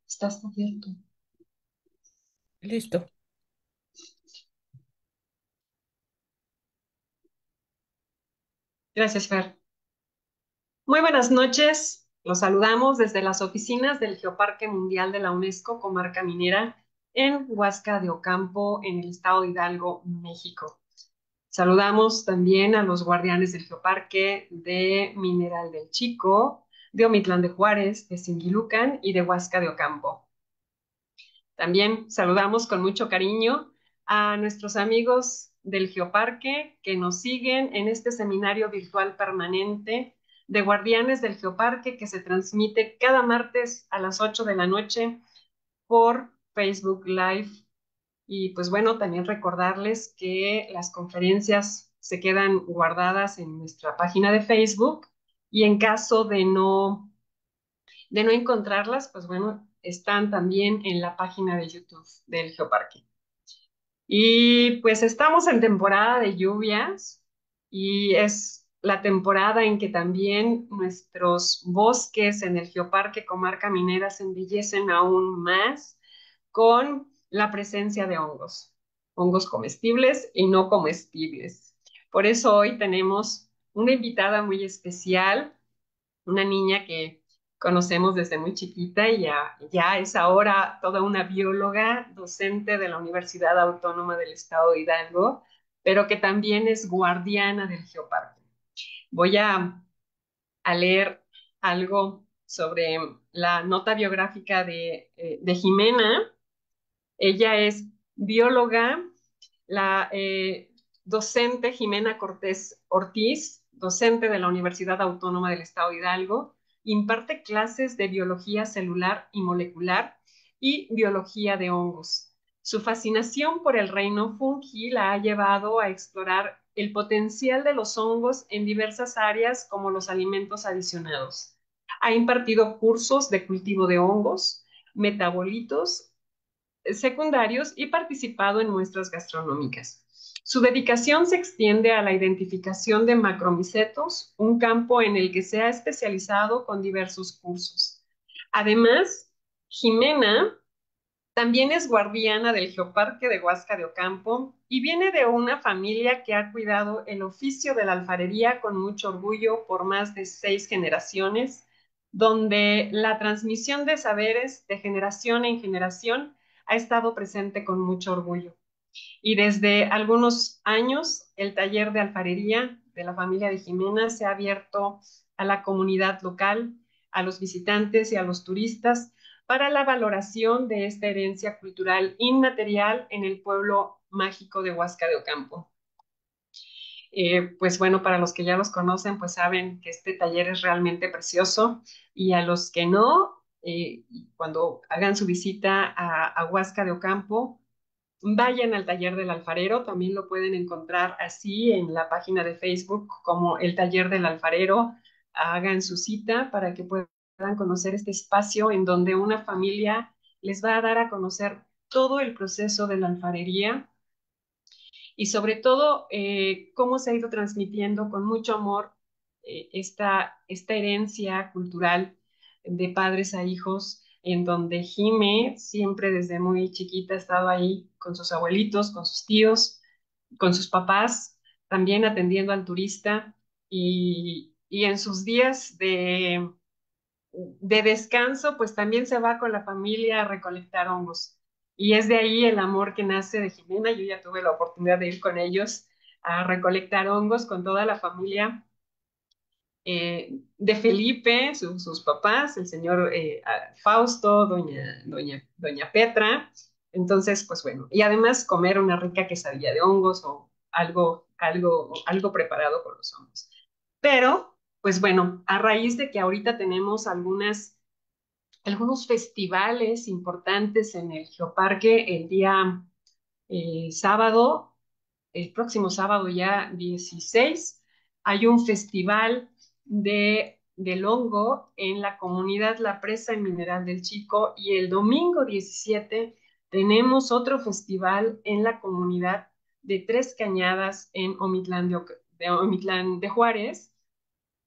Estás abierto. Listo. Gracias, Fer. Muy buenas noches. Los saludamos desde las oficinas del Geoparque Mundial de la UNESCO, Comarca Minera, en Huasca de Ocampo, en el estado de Hidalgo, México. Saludamos también a los guardianes del Geoparque de Mineral del Chico, de Omitlán de Juárez, de Singilucan y de Huasca de Ocampo. También saludamos con mucho cariño a nuestros amigos del Geoparque que nos siguen en este seminario virtual permanente de Guardianes del Geoparque que se transmite cada martes a las 8 de la noche por Facebook Live. Y pues bueno, también recordarles que las conferencias se quedan guardadas en nuestra página de Facebook y en caso de no encontrarlas, pues bueno, están también en la página de YouTube del Geoparque. Y pues estamos en temporada de lluvias y es la temporada en que también nuestros bosques en el Geoparque Comarca Minera se embellecen aún más con la presencia de hongos, hongos comestibles y no comestibles. Por eso hoy tenemos una invitada muy especial, una niña que conocemos desde muy chiquita y ya es ahora toda una bióloga docente de la Universidad Autónoma del Estado de Hidalgo, pero que también es guardiana del Geoparque. Voy a leer algo sobre la nota biográfica de Jimena. Ella es bióloga, la docente Jimena Cortés Ortiz, docente de la Universidad Autónoma del Estado de Hidalgo, imparte clases de biología celular y molecular y biología de hongos. Su fascinación por el reino fungi la ha llevado a explorar el potencial de los hongos en diversas áreas como los alimentos adicionados. Ha impartido cursos de cultivo de hongos, metabolitos secundarios y participado en muestras gastronómicas. Su dedicación se extiende a la identificación de macromicetos, un campo en el que se ha especializado con diversos cursos. Además, Jimena también es guardiana del Geoparque de Huasca de Ocampo y viene de una familia que ha cuidado el oficio de la alfarería con mucho orgullo por más de 6 generaciones, donde la transmisión de saberes de generación en generación ha estado presente con mucho orgullo. Y desde algunos años, el taller de alfarería de la familia de Jimena se ha abierto a la comunidad local, a los visitantes y a los turistas para la valoración de esta herencia cultural inmaterial en el pueblo mágico de Huasca de Ocampo. Pues bueno, para los que ya los conocen, pues saben que este taller es realmente precioso y a los que no, cuando hagan su visita a Huasca de Ocampo, vayan al taller del alfarero, también lo pueden encontrar así en la página de Facebook como el taller del alfarero. Hagan su cita para que puedan conocer este espacio en donde una familia les va a dar a conocer todo el proceso de la alfarería y sobre todo cómo se ha ido transmitiendo con mucho amor esta herencia cultural de padres a hijos, en donde Jime siempre desde muy chiquita ha estado ahí con sus abuelitos, con sus tíos, con sus papás, también atendiendo al turista y en sus días de descanso, pues también se va con la familia a recolectar hongos. Y es de ahí el amor que nace de Jimena. Yo ya tuve la oportunidad de ir con ellos a recolectar hongos con toda la familia de Felipe, sus papás, el señor Fausto, doña Petra. Entonces, pues bueno, y además comer una rica quesadilla de hongos o algo preparado con los hongos. Pero, pues bueno, a raíz de que ahorita tenemos algunos festivales importantes en el Geoparque el día sábado, el próximo sábado ya 16, hay un festival del hongo en la comunidad La Presa en Mineral del Chico y el domingo 17 tenemos otro festival en la comunidad de Tres Cañadas en Omitlán de Juárez,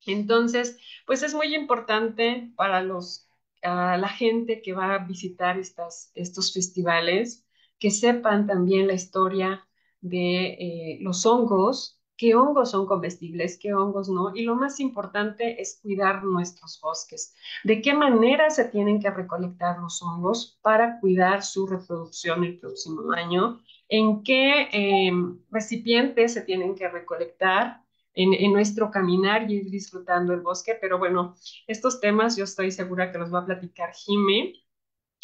Entonces, pues es muy importante para la gente que va a visitar estos festivales que sepan también la historia de los hongos, qué hongos son comestibles, qué hongos no. Y lo más importante es cuidar nuestros bosques. ¿De qué manera se tienen que recolectar los hongos para cuidar su reproducción el próximo año? ¿En qué recipientes se tienen que recolectar? En nuestro caminar y ir disfrutando el bosque, pero bueno, estos temas yo estoy segura que los va a platicar Jime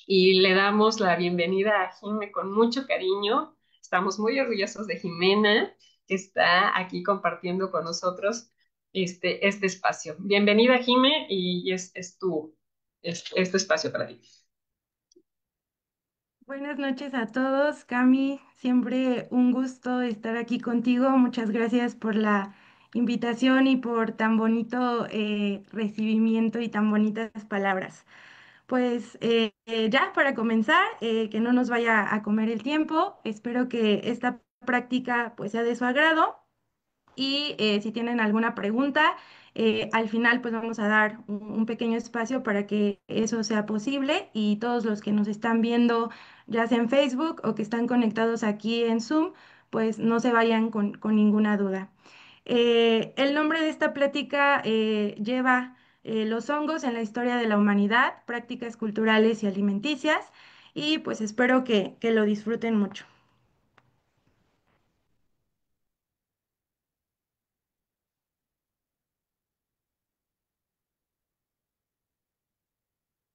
y le damos la bienvenida a Jime con mucho cariño. Estamos muy orgullosos de Jimena, que está aquí compartiendo con nosotros este espacio. Bienvenida, Jime, y es tu espacio para ti. Buenas noches a todos, Cami. Siempre un gusto estar aquí contigo. Muchas gracias por la invitación y por tan bonito recibimiento y tan bonitas palabras. Pues ya para comenzar, que no nos vaya a comer el tiempo, espero que esta práctica pues sea de su agrado. Y si tienen alguna pregunta, al final pues vamos a dar un pequeño espacio para que eso sea posible y todos los que nos están viendo, ya sea en Facebook o que están conectados aquí en Zoom, pues no se vayan con ninguna duda. El nombre de esta plática lleva los hongos en la historia de la humanidad, prácticas culturales y alimenticias, y pues espero que lo disfruten mucho.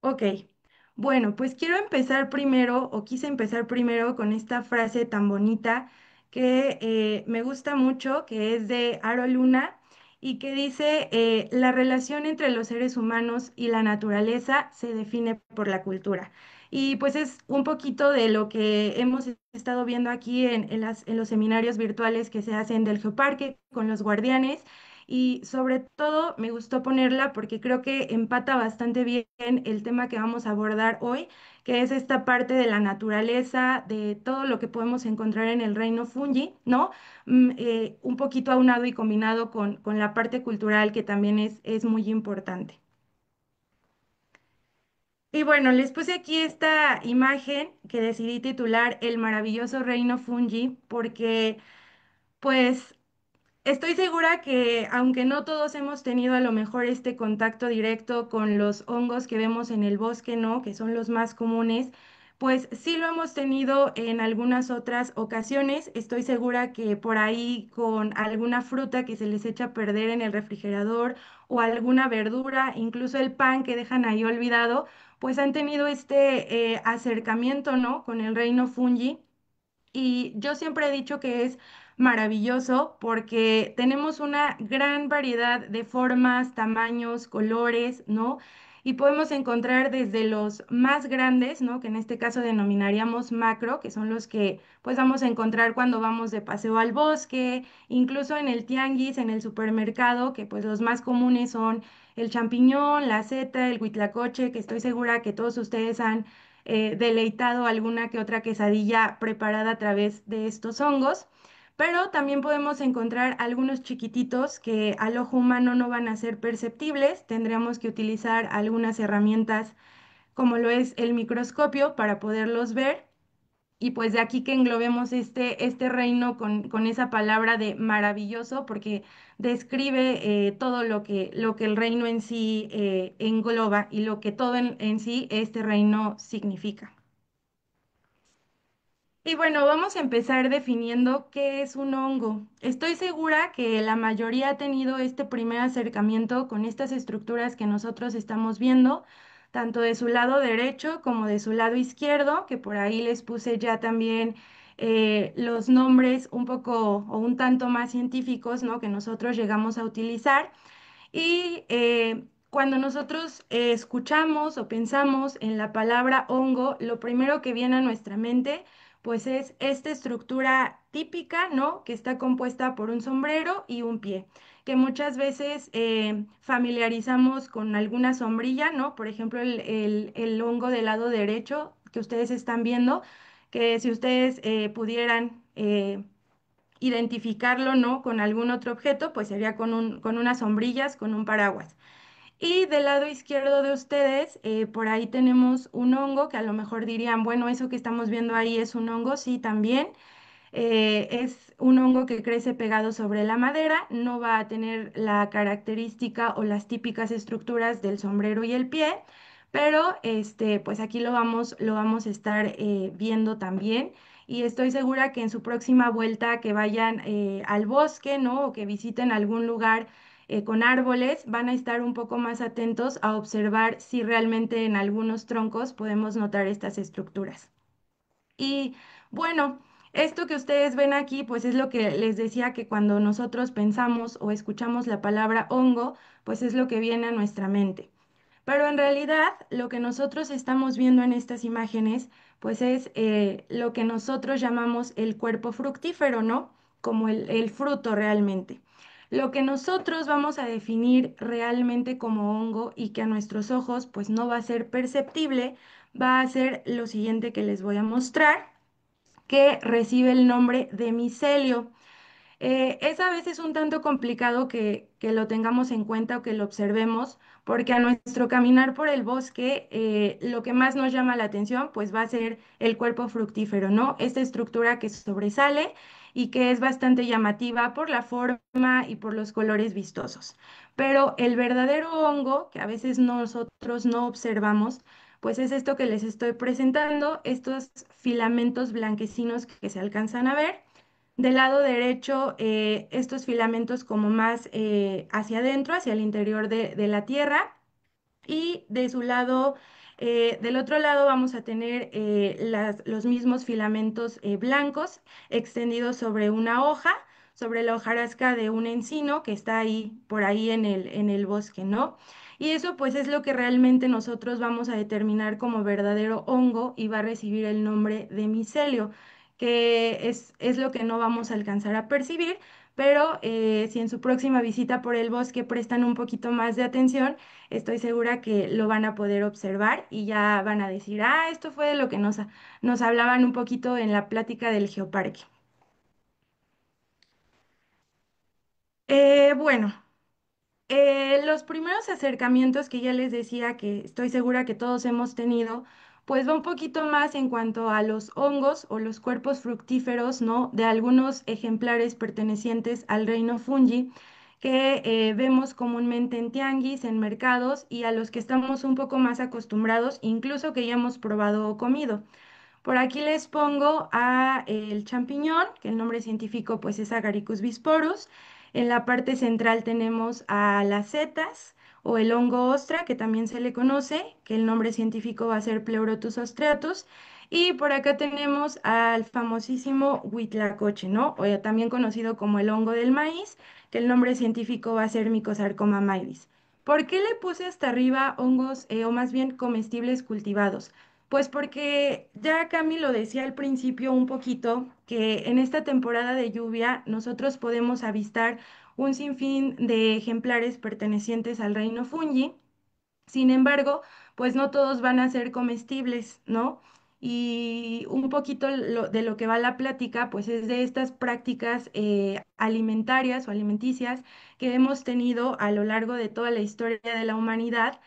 Ok, bueno, pues quiero empezar primero, o quise empezar primero con esta frase tan bonita que me gusta mucho, que es de Aro Luna, y que dice, la relación entre los seres humanos y la naturaleza se define por la cultura. Y pues es un poquito de lo que hemos estado viendo aquí en los seminarios virtuales que se hacen del Geoparque con los guardianes. Y sobre todo me gustó ponerla porque creo que empata bastante bien el tema que vamos a abordar hoy, que es esta parte de la naturaleza, de todo lo que podemos encontrar en el reino fungi, ¿no? Un poquito aunado y combinado con la parte cultural que también es muy importante. Y bueno, les puse aquí esta imagen que decidí titular El maravilloso reino fungi porque pues estoy segura que aunque no todos hemos tenido a lo mejor este contacto directo con los hongos que vemos en el bosque, ¿no? Que son los más comunes, pues sí lo hemos tenido en algunas otras ocasiones. Estoy segura que por ahí con alguna fruta que se les echa a perder en el refrigerador o alguna verdura, incluso el pan que dejan ahí olvidado, pues han tenido este acercamiento, ¿no? Con el reino fungi. Y yo siempre he dicho que es maravilloso porque tenemos una gran variedad de formas, tamaños, colores, ¿no? Y podemos encontrar desde los más grandes, ¿no? Que en este caso denominaríamos macro, que son los que pues vamos a encontrar cuando vamos de paseo al bosque, incluso en el tianguis, en el supermercado, que pues los más comunes son el champiñón, la seta, el huitlacoche, que estoy segura que todos ustedes han deleitado alguna que otra quesadilla preparada a través de estos hongos, pero también podemos encontrar algunos chiquititos que al ojo humano no van a ser perceptibles. Tendríamos que utilizar algunas herramientas como lo es el microscopio para poderlos ver. Y pues de aquí que englobemos este reino con esa palabra de maravilloso, porque describe todo lo que el reino en sí engloba y lo que todo en sí este reino significa. Y bueno, vamos a empezar definiendo qué es un hongo. Estoy segura que la mayoría ha tenido este primer acercamiento con estas estructuras que nosotros estamos viendo, tanto de su lado derecho como de su lado izquierdo, que por ahí les puse ya también los nombres un poco o un tanto más científicos, ¿no? Que nosotros llegamos a utilizar. Y cuando nosotros escuchamos o pensamos en la palabra hongo, lo primero que viene a nuestra mente, pues es esta estructura típica, ¿no? Que está compuesta por un sombrero y un pie, que muchas veces familiarizamos con alguna sombrilla, ¿no? Por ejemplo, el hongo del lado derecho que ustedes están viendo, que si ustedes pudieran identificarlo, ¿no? Con algún otro objeto, pues sería con unas sombrillas, con un paraguas. Y del lado izquierdo de ustedes, por ahí tenemos un hongo que a lo mejor dirían, bueno, eso que estamos viendo ahí es un hongo, sí, también. Es un hongo que crece pegado sobre la madera, no va a tener la característica o las típicas estructuras del sombrero y el pie, pero pues aquí lo vamos a estar viendo también. Y estoy segura que en su próxima vuelta que vayan al bosque, ¿no? O que visiten algún lugar con árboles, van a estar un poco más atentos a observar si realmente en algunos troncos podemos notar estas estructuras. Y bueno, esto que ustedes ven aquí, pues es lo que les decía que cuando nosotros pensamos o escuchamos la palabra hongo, pues es lo que viene a nuestra mente. Pero en realidad lo que nosotros estamos viendo en estas imágenes, pues es lo que nosotros llamamos el cuerpo fructífero, ¿no? Como el fruto realmente. Lo que nosotros vamos a definir realmente como hongo y que a nuestros ojos pues no va a ser perceptible, va a ser lo siguiente que les voy a mostrar, que recibe el nombre de micelio. Es a veces un tanto complicado que lo tengamos en cuenta o que lo observemos, porque a nuestro caminar por el bosque, lo que más nos llama la atención, pues va a ser el cuerpo fructífero, ¿no? Esta estructura que sobresale y que es bastante llamativa por la forma y por los colores vistosos. Pero el verdadero hongo, que a veces nosotros no observamos, pues es esto que les estoy presentando, estos filamentos blanquecinos que se alcanzan a ver. Del lado derecho, estos filamentos como más hacia adentro, hacia el interior de la tierra. Y de su lado, del otro lado vamos a tener los mismos filamentos blancos extendidos sobre una hoja, sobre la hojarasca de un encino que está ahí, por ahí en el bosque, ¿no? Y eso pues es lo que realmente nosotros vamos a determinar como verdadero hongo y va a recibir el nombre de micelio, que es lo que no vamos a alcanzar a percibir, pero si en su próxima visita por el bosque prestan un poquito más de atención, estoy segura que lo van a poder observar y ya van a decir, ah, esto fue de lo que nos hablaban un poquito en la plática del geoparque. Bueno, los primeros acercamientos que ya les decía que estoy segura que todos hemos tenido, pues va un poquito más en cuanto a los hongos o los cuerpos fructíferos, ¿no? De algunos ejemplares pertenecientes al reino fungi que vemos comúnmente en tianguis, en mercados y a los que estamos un poco más acostumbrados, incluso que ya hemos probado o comido. Por aquí les pongo a el champiñón, que el nombre científico pues es Agaricus bisporus. En la parte central tenemos a las setas o el hongo ostra, que también se le conoce, que el nombre científico va a ser Pleurotus ostreatus. Y por acá tenemos al famosísimo huitlacoche, ¿no? O también conocido como el hongo del maíz, que el nombre científico va a ser Mycosarcoma maidis. ¿Por qué le puse hasta arriba hongos o más bien comestibles cultivados? Pues porque ya Cami lo decía al principio un poquito, que en esta temporada de lluvia nosotros podemos avistar un sinfín de ejemplares pertenecientes al reino fungi. Sin embargo, pues no todos van a ser comestibles, ¿no? Y un poquito de lo que va la plática, pues es de estas prácticas alimentarias o alimenticias que hemos tenido a lo largo de toda la historia de la humanidad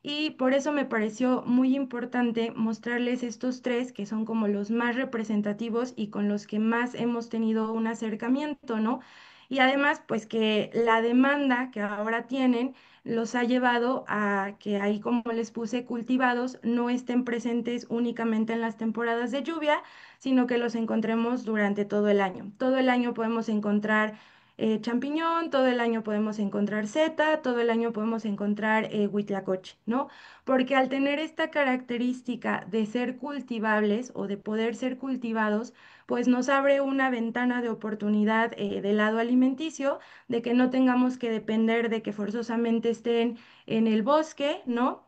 y por eso me pareció muy importante mostrarles estos tres que son como los más representativos y con los que más hemos tenido un acercamiento, ¿no? Y además, pues que la demanda que ahora tienen los ha llevado a que ahí, como les puse, cultivados no estén presentes únicamente en las temporadas de lluvia, sino que los encontremos durante todo el año. Todo el año podemos encontrar champiñón, todo el año podemos encontrar seta, todo el año podemos encontrar huitlacoche, ¿no? Porque al tener esta característica de ser cultivables o de poder ser cultivados, pues nos abre una ventana de oportunidad del lado alimenticio, de que no tengamos que depender de que forzosamente estén en el bosque, ¿no?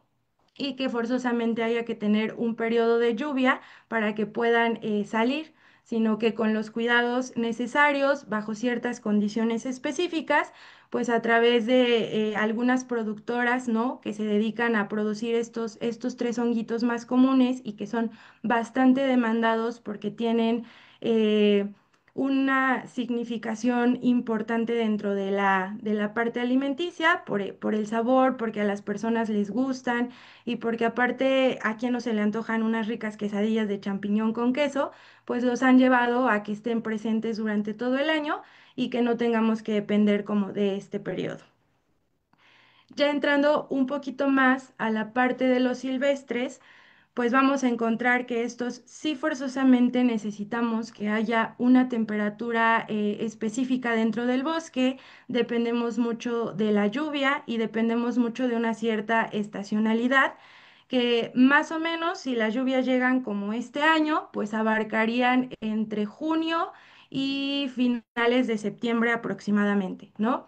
Y que forzosamente haya que tener un periodo de lluvia para que puedan salir, sino que con los cuidados necesarios, bajo ciertas condiciones específicas, pues a través de algunas productoras, ¿no? Que se dedican a producir estos tres honguitos más comunes y que son bastante demandados porque tienen una significación importante dentro de la parte alimenticia por el sabor, porque a las personas les gustan y porque aparte a quien no se le antojan unas ricas quesadillas de champiñón con queso, pues los han llevado a que estén presentes durante todo el año y que no tengamos que depender como de este periodo. Ya entrando un poquito más a la parte de los silvestres, pues vamos a encontrar que estos sí forzosamente necesitamos que haya una temperatura específica dentro del bosque, dependemos mucho de la lluvia y dependemos mucho de una cierta estacionalidad, que más o menos si las lluvias llegan como este año, pues abarcarían entre junio y finales de septiembre aproximadamente, ¿no?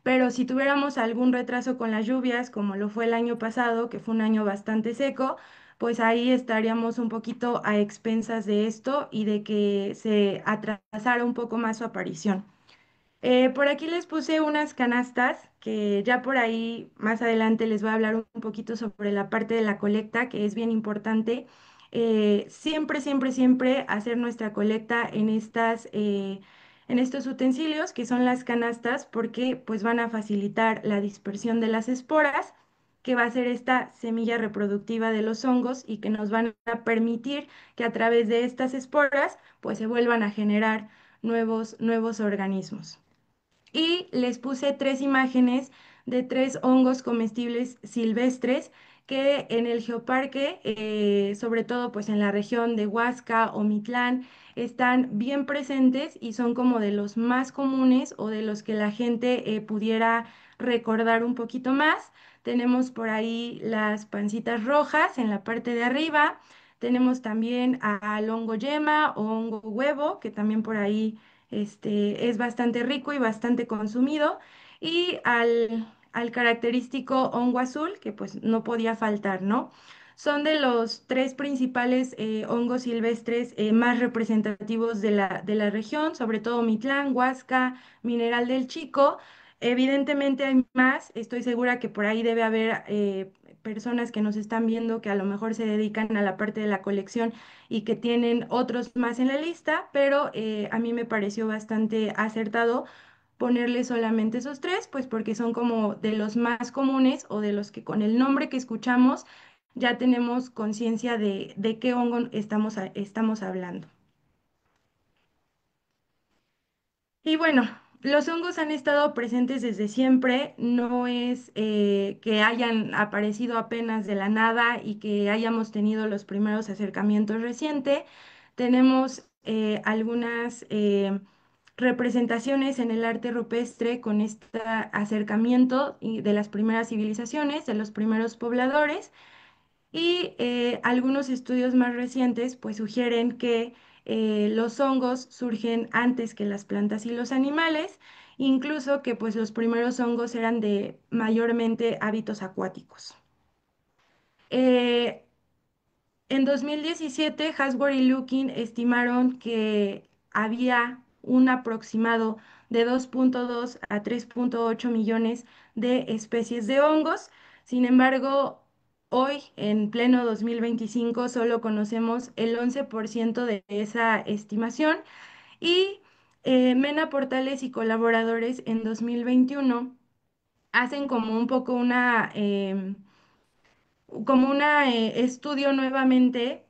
Pero si tuviéramos algún retraso con las lluvias, como lo fue el año pasado, que fue un año bastante seco, pues ahí estaríamos un poquito a expensas de esto y de que se atrasara un poco más su aparición. Por aquí les puse unas canastas que ya por ahí más adelante les voy a hablar un poquito sobre la parte de la colecta, que es bien importante. Siempre, siempre, siempre hacer nuestra colecta en estos utensilios que son las canastas, porque pues van a facilitar la dispersión de las esporas, que va a ser esta semilla reproductiva de los hongos y que nos van a permitir que a través de estas esporas pues se vuelvan a generar nuevos organismos. Y les puse tres imágenes de tres hongos comestibles silvestres que en el geoparque, sobre todo pues en la región de Huasca o Mitlán, están bien presentes y son como de los más comunes o de los que la gente pudiera recordar un poquito más. Tenemos por ahí las pancitas rojas en la parte de arriba. Tenemos también al hongo yema o hongo huevo, que también por ahí es bastante rico y bastante consumido. Y al característico hongo azul, que pues no podía faltar, ¿no? Son de los tres principales hongos silvestres más representativos de la región, sobre todo Mitlán, Huasca, Mineral del Chico. Evidentemente hay más, estoy segura que por ahí debe haber personas que nos están viendo que a lo mejor se dedican a la parte de la colección y que tienen otros más en la lista, pero a mí me pareció bastante acertado ponerle solamente esos tres, pues porque son como de los más comunes o de los que con el nombre que escuchamos ya tenemos conciencia de qué hongo estamos hablando. Y bueno, los hongos han estado presentes desde siempre, no es que hayan aparecido apenas de la nada y que hayamos tenido los primeros acercamientos recientes. Tenemos algunas representaciones en el arte rupestre con este acercamiento de las primeras civilizaciones, de los primeros pobladores. Y algunos estudios más recientes pues sugieren que los hongos surgen antes que las plantas y los animales, incluso que pues los primeros hongos eran de mayormente hábitos acuáticos. Eh, en 2017, Hasbury y Lukin estimaron que había un aproximado de 2,2 a 3,8 millones de especies de hongos. Sin embargo, hoy, en pleno 2025, solo conocemos el 11% de esa estimación y Mena Portales y colaboradores en 2021 hacen como un poco como un estudio nuevamente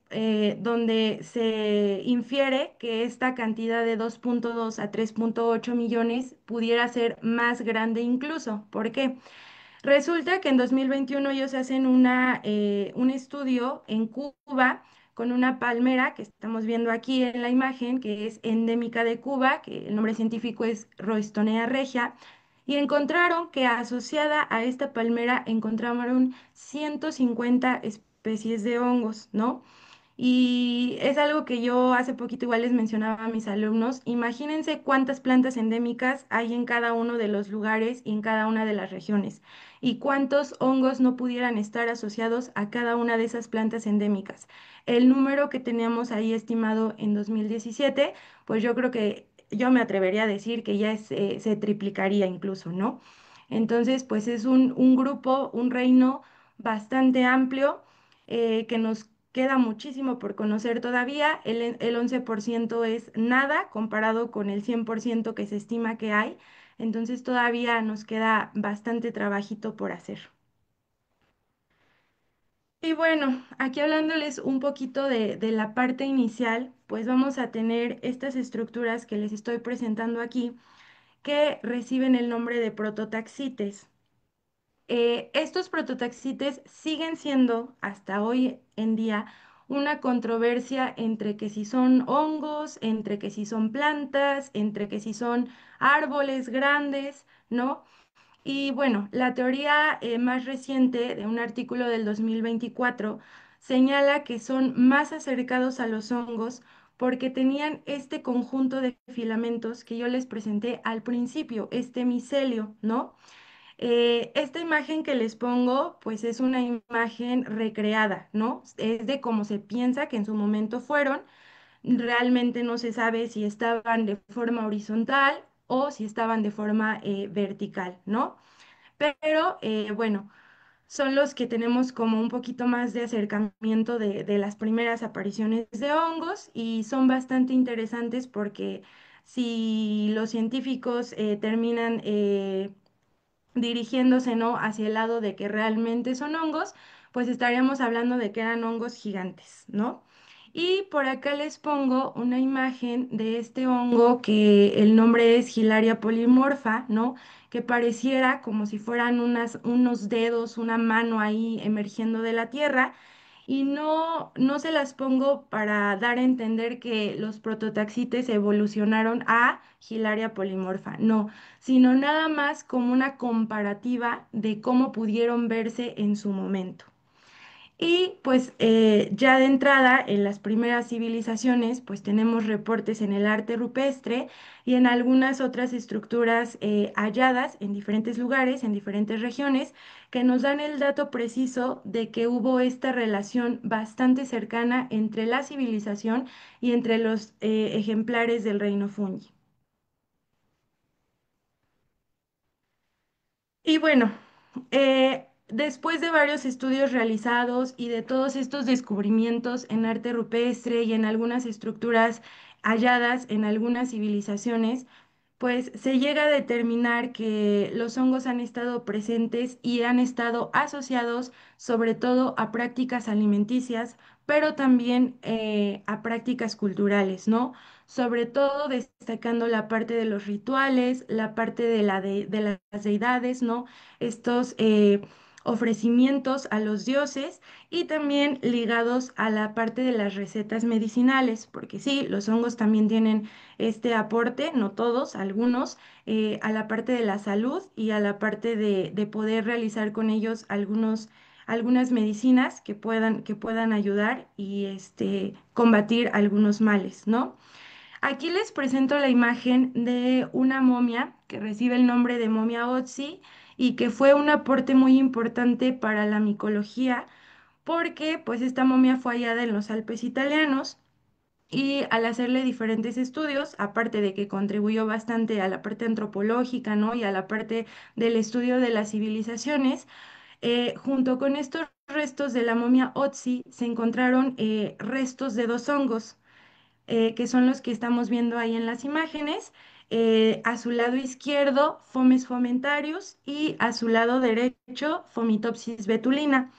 donde se infiere que esta cantidad de 2,2 a 3,8 millones pudiera ser más grande incluso. ¿Por qué? Resulta que en 2021 ellos hacen un estudio en Cuba con una palmera que estamos viendo aquí en la imagen, que es endémica de Cuba, que el nombre científico es Roystonea regia, y encontraron que asociada a esta palmera encontraron 150 especies de hongos, ¿no? Y es algo que yo hace poquito igual les mencionaba a mis alumnos. Imagínense cuántas plantas endémicas hay en cada uno de los lugares y en cada una de las regiones y cuántos hongos no pudieran estar asociados a cada una de esas plantas endémicas. El número que teníamos ahí estimado en 2017, pues yo creo que yo me atrevería a decir que ya se triplicaría incluso, ¿no? Entonces, pues es un grupo, un reino bastante amplio que nos queda muchísimo por conocer todavía. El 11% es nada comparado con el 100% que se estima que hay. Entonces todavía nos queda bastante trabajito por hacer. Y bueno, aquí hablándoles un poquito de la parte inicial, pues vamos a tener estas estructuras que les estoy presentando aquí, que reciben el nombre de prototaxites. Estos prototaxites siguen siendo hasta hoy en día una controversia entre que si son hongos, entre que si son plantas, entre que si son árboles grandes, ¿no? Y bueno, la teoría más reciente de un artículo del 2024 señala que son más acercados a los hongos porque tenían este conjunto de filamentos que yo les presenté al principio, este micelio, ¿no? Esta imagen que les pongo, pues es una imagen recreada, ¿no? Es de cómo se piensa que en su momento fueron. Realmente no se sabe si estaban de forma horizontal o si estaban de forma vertical, ¿no? Pero bueno, son los que tenemos como un poquito más de acercamiento de las primeras apariciones de hongos y son bastante interesantes porque si los científicos terminan dirigiéndose, ¿no?, hacia el lado de que realmente son hongos, pues estaríamos hablando de que eran hongos gigantes, ¿no? Y por acá les pongo una imagen de este hongo que el nombre es Hilaria polymorpha, ¿no? Que pareciera como si fueran unos dedos, una mano ahí emergiendo de la tierra. Y no se las pongo para dar a entender que los prototaxites evolucionaron a Hilaria polymorpha, no, sino nada más como una comparativa de cómo pudieron verse en su momento. Y pues ya de entrada en las primeras civilizaciones pues tenemos reportes en el arte rupestre y en algunas otras estructuras halladas en diferentes lugares, en diferentes regiones, que nos dan el dato preciso de que hubo esta relación bastante cercana entre la civilización y entre los ejemplares del reino fungi. Y bueno, después de varios estudios realizados y de todos estos descubrimientos en arte rupestre y en algunas estructuras halladas en algunas civilizaciones, pues se llega a determinar que los hongos han estado presentes y han estado asociados sobre todo a prácticas alimenticias, pero también a prácticas culturales, ¿no? Sobre todo destacando la parte de los rituales, la parte de las deidades, ¿no? Estos ofrecimientos a los dioses y también ligados a la parte de las recetas medicinales, porque sí, los hongos también tienen este aporte, no todos, algunos, a la parte de la salud y a la parte de poder realizar con ellos algunas medicinas que puedan ayudar y combatir algunos males, ¿no? Aquí les presento la imagen de una momia que recibe el nombre de momia Otzi y que fue un aporte muy importante para la micología porque pues esta momia fue hallada en los Alpes italianos y al hacerle diferentes estudios, aparte de que contribuyó bastante a la parte antropológica, ¿no? Y a la parte del estudio de las civilizaciones, junto con estos restos de la momia Otzi se encontraron restos de dos hongos que son los que estamos viendo ahí en las imágenes. A su lado izquierdo, Fomes fomentarius y a su lado derecho, Fomitopsis betulina.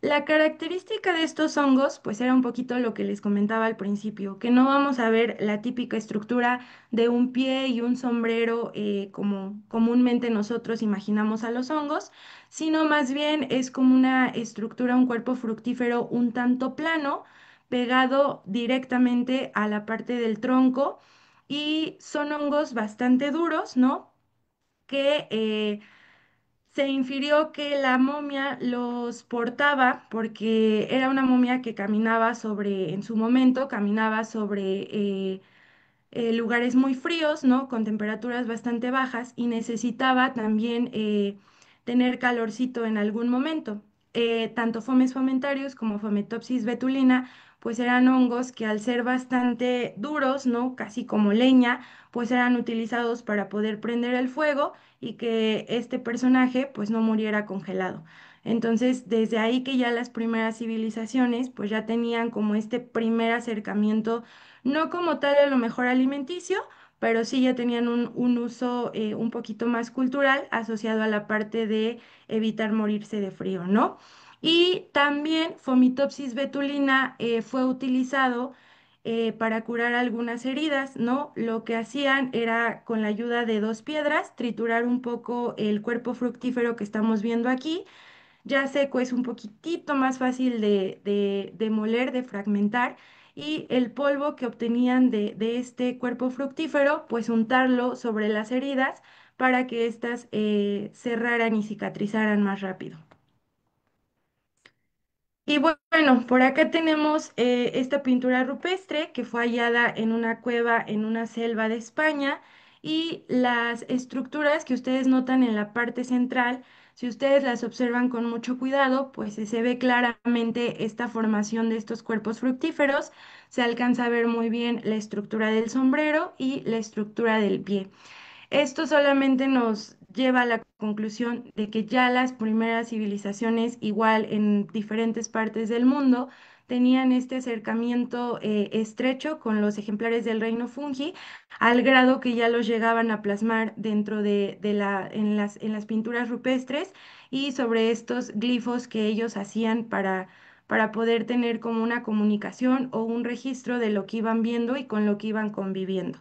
La característica de estos hongos, pues era un poquito lo que les comentaba al principio, que no vamos a ver la típica estructura de un pie y un sombrero como comúnmente nosotros imaginamos a los hongos, sino más bien es como una estructura, un cuerpo fructífero un tanto plano, pegado directamente a la parte del tronco y son hongos bastante duros, ¿no? Que se infirió que la momia los portaba porque era una momia que caminaba sobre, en su momento, caminaba sobre lugares muy fríos, ¿no? Con temperaturas bastante bajas y necesitaba también tener calorcito en algún momento. Tanto Fomes fomentarius como Fometopsis betulina, pues eran hongos que al ser bastante duros, ¿no? Casi como leña, pues eran utilizados para poder prender el fuego y que este personaje pues no muriera congelado. Entonces, desde ahí que ya las primeras civilizaciones, pues ya tenían como este primer acercamiento, no como tal a lo mejor alimenticio, pero sí ya tenían un uso un poquito más cultural asociado a la parte de evitar morirse de frío, ¿no? Y también Fomitopsis betulina fue utilizado para curar algunas heridas, ¿no? Lo que hacían era, con la ayuda de dos piedras, triturar un poco el cuerpo fructífero que estamos viendo aquí. Ya seco es un poquitito más fácil de moler, de fragmentar. Y el polvo que obtenían de este cuerpo fructífero, pues untarlo sobre las heridas para que éstas cerraran y cicatrizaran más rápido. Y bueno, por acá tenemos esta pintura rupestre que fue hallada en una cueva en una selva de España, y las estructuras que ustedes notan en la parte central, si ustedes las observan con mucho cuidado, pues se ve claramente esta formación de estos cuerpos fructíferos. Se alcanza a ver muy bien la estructura del sombrero y la estructura del pie. Esto solamente nos lleva a la conclusión de que ya las primeras civilizaciones, igual en diferentes partes del mundo, tenían este acercamiento estrecho con los ejemplares del reino fungi, al grado que ya los llegaban a plasmar dentro en las pinturas rupestres y sobre estos glifos que ellos hacían para poder tener como una comunicación o un registro de lo que iban viendo y con lo que iban conviviendo.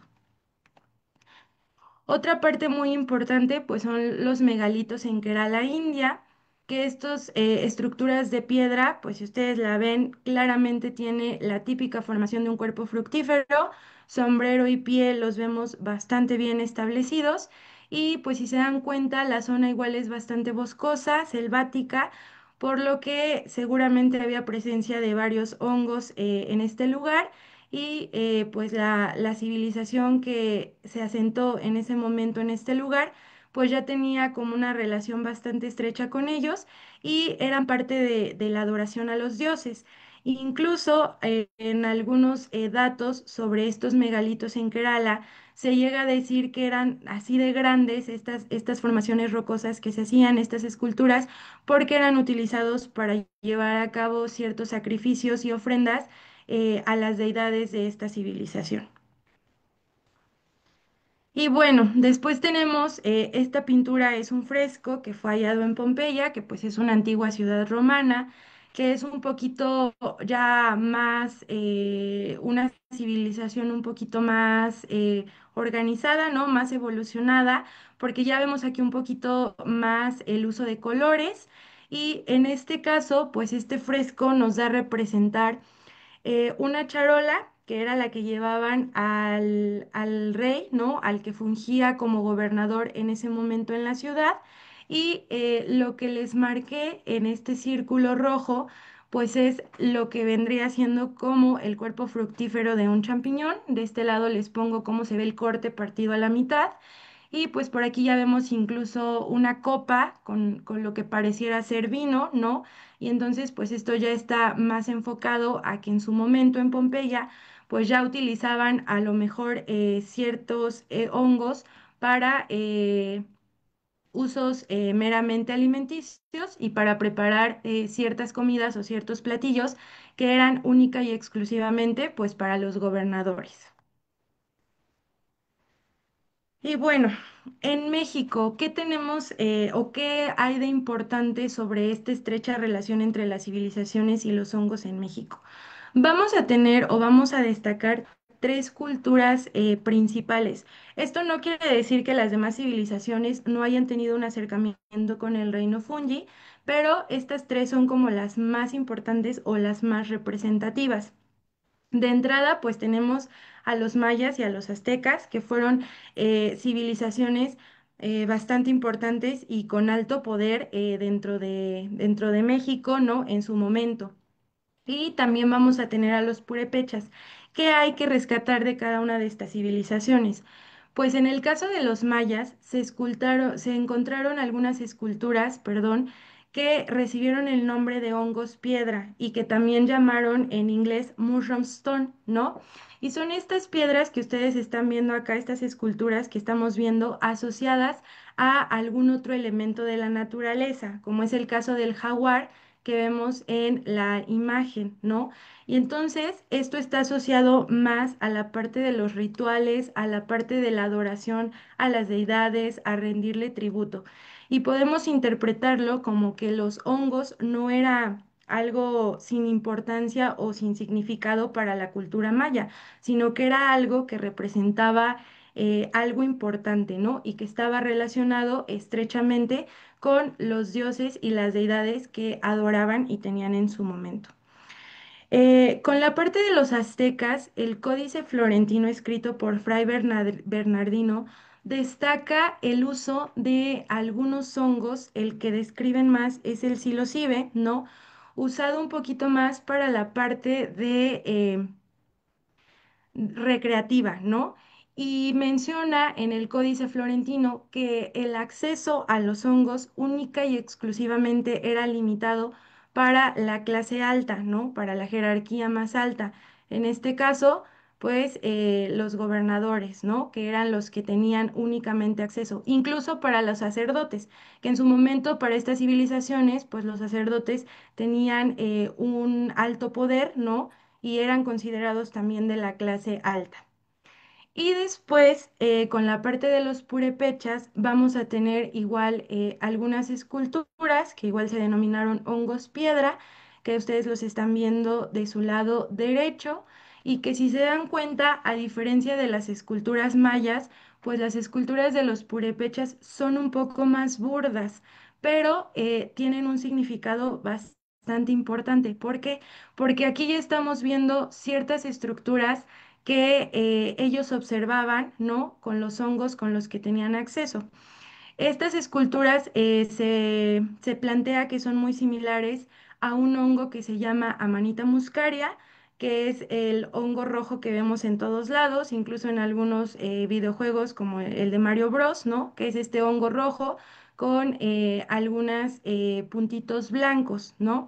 Otra parte muy importante, pues son los megalitos en Kerala, India, que estos estructuras de piedra, pues si ustedes la ven, claramente tiene la típica formación de un cuerpo fructífero, sombrero y pie los vemos bastante bien establecidos, y pues si se dan cuenta, la zona igual es bastante boscosa, selvática, por lo que seguramente había presencia de varios hongos en este lugar. Y pues la civilización que se asentó en ese momento en este lugar, pues ya tenía como una relación bastante estrecha con ellos y eran parte de la adoración a los dioses. Incluso en algunos datos sobre estos megalitos en Kerala, se llega a decir que eran así de grandes estas formaciones rocosas que se hacían, estas esculturas, porque eran utilizados para llevar a cabo ciertos sacrificios y ofrendas a las deidades de esta civilización. Y bueno, después tenemos esta pintura, es un fresco que fue hallado en Pompeya, que pues es una antigua ciudad romana, que es un poquito ya más, una civilización un poquito más organizada, ¿no? Más evolucionada, porque ya vemos aquí un poquito más el uso de colores. Y en este caso, pues este fresco nos da a representar una charola, que era la que llevaban al rey, ¿no? Al que fungía como gobernador en ese momento en la ciudad. Y lo que les marqué en este círculo rojo, pues es lo que vendría siendo como el cuerpo fructífero de un champiñón. De este lado les pongo cómo se ve el corte partido a la mitad. Y pues por aquí ya vemos incluso una copa con lo que pareciera ser vino, ¿no? Y entonces pues esto ya está más enfocado a que en su momento en Pompeya pues ya utilizaban a lo mejor ciertos hongos para usos meramente alimenticios y para preparar ciertas comidas o ciertos platillos que eran única y exclusivamente pues para los gobernadores. Y bueno, en México, ¿qué tenemos o qué hay de importante sobre esta estrecha relación entre las civilizaciones y los hongos en México? Vamos a tener o vamos a destacar tres culturas principales. Esto no quiere decir que las demás civilizaciones no hayan tenido un acercamiento con el reino fungi, pero estas tres son como las más importantes o las más representativas. De entrada, pues tenemos a los mayas y a los aztecas, que fueron civilizaciones bastante importantes y con alto poder dentro de México, ¿no? En su momento. Y también vamos a tener a los purépechas. ¿Qué hay que rescatar de cada una de estas civilizaciones? Pues en el caso de los mayas se encontraron algunas esculturas, perdón, que recibieron el nombre de hongos piedra y que también llamaron en inglés mushroom stone, ¿no? Y son estas piedras que ustedes están viendo acá, estas esculturas que estamos viendo asociadas a algún otro elemento de la naturaleza, como es el caso del jaguar que vemos en la imagen, ¿no? Y entonces esto está asociado más a la parte de los rituales, a la parte de la adoración a las deidades, a rendirle tributo. Y podemos interpretarlo como que los hongos no era algo sin importancia o sin significado para la cultura maya, sino que era algo que representaba algo importante, ¿no? Y que estaba relacionado estrechamente con los dioses y las deidades que adoraban y tenían en su momento. Con la parte de los aztecas, el Códice Florentino escrito por Fray Bernardino destaca el uso de algunos hongos, el que describen más es el psilocibe, ¿no? Usado un poquito más para la parte de recreativa, ¿no? Y menciona en el Códice Florentino que el acceso a los hongos única y exclusivamente era limitado para la clase alta, ¿no? Para la jerarquía más alta. En este caso, pues los gobernadores, ¿no? Que eran los que tenían únicamente acceso, incluso para los sacerdotes, que en su momento para estas civilizaciones, pues los sacerdotes tenían un alto poder, ¿no? Y eran considerados también de la clase alta. Y después, con la parte de los purépechas, vamos a tener igual algunas esculturas que igual se denominaron hongos piedra, que ustedes los están viendo de su lado derecho y que si se dan cuenta, a diferencia de las esculturas mayas, pues las esculturas de los purépechas son un poco más burdas, pero tienen un significado bastante importante. ¿Por qué? Porque aquí ya estamos viendo ciertas estructuras que ellos observaban, ¿no? Con los hongos con los que tenían acceso. Estas esculturas se plantea que son muy similares a un hongo que se llama Amanita muscaria, que es el hongo rojo que vemos en todos lados, incluso en algunos videojuegos como el de Mario Bros, ¿no? Que es este hongo rojo con algunos puntitos blancos, ¿no?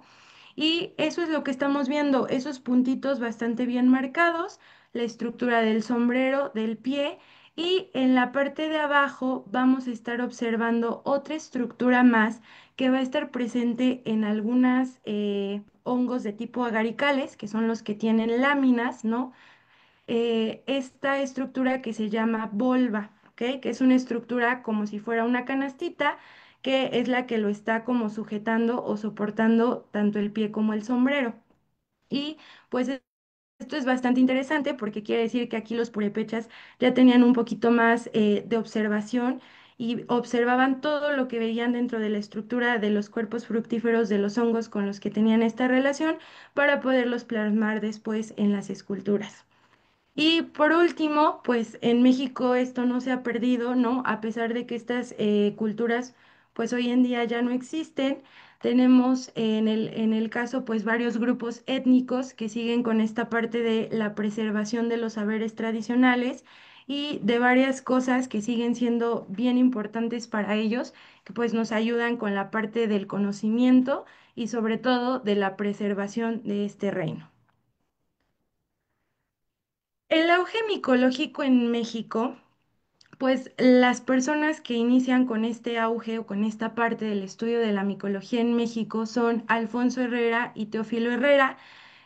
Y eso es lo que estamos viendo, esos puntitos bastante bien marcados, la estructura del sombrero, del pie, y en la parte de abajo vamos a estar observando otra estructura más que va a estar presente en algunas hongos de tipo agaricales, que son los que tienen láminas, ¿no? Esta estructura que se llama volva, ¿ok? Que es una estructura como si fuera una canastita, que es la que lo está como sujetando o soportando tanto el pie como el sombrero. Y pues esto es bastante interesante porque quiere decir que aquí los purépechas ya tenían un poquito más de observación y observaban todo lo que veían dentro de la estructura de los cuerpos fructíferos de los hongos con los que tenían esta relación para poderlos plasmar después en las esculturas. Y por último, pues en México esto no se ha perdido, ¿no? A pesar de que estas culturas, pues hoy en día ya no existen. Tenemos en el caso, pues varios grupos étnicos que siguen con esta parte de la preservación de los saberes tradicionales y de varias cosas que siguen siendo bien importantes para ellos, que pues nos ayudan con la parte del conocimiento y sobre todo de la preservación de este reino. El auge micológico en México, pues las personas que inician con este auge o con esta parte del estudio de la micología en México son Alfonso Herrera y Teófilo Herrera,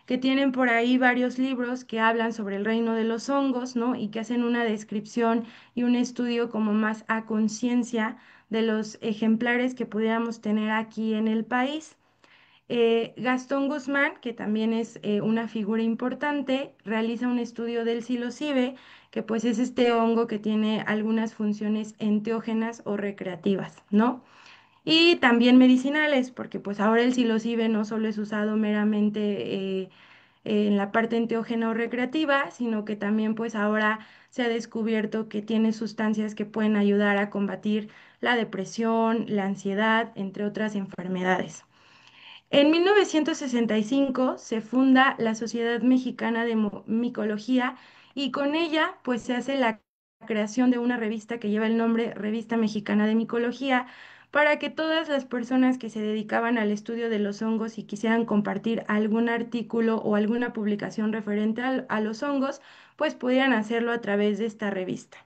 que tienen por ahí varios libros que hablan sobre el reino de los hongos, ¿no? Y que hacen una descripción y un estudio como más a conciencia de los ejemplares que pudiéramos tener aquí en el país. Gastón Guzmán, que también es una figura importante, realiza un estudio del psilocibe, que pues es este hongo que tiene algunas funciones enteógenas o recreativas, ¿no? Y también medicinales, porque pues ahora el psilocibe no solo es usado meramente en la parte enteógena o recreativa, sino que también pues ahora se ha descubierto que tiene sustancias que pueden ayudar a combatir la depresión, la ansiedad, entre otras enfermedades. En 1965 se funda la Sociedad Mexicana de Micología y con ella pues se hace la creación de una revista que lleva el nombre Revista Mexicana de Micología para que todas las personas que se dedicaban al estudio de los hongos y quisieran compartir algún artículo o alguna publicación referente a los hongos, pues pudieran hacerlo a través de esta revista.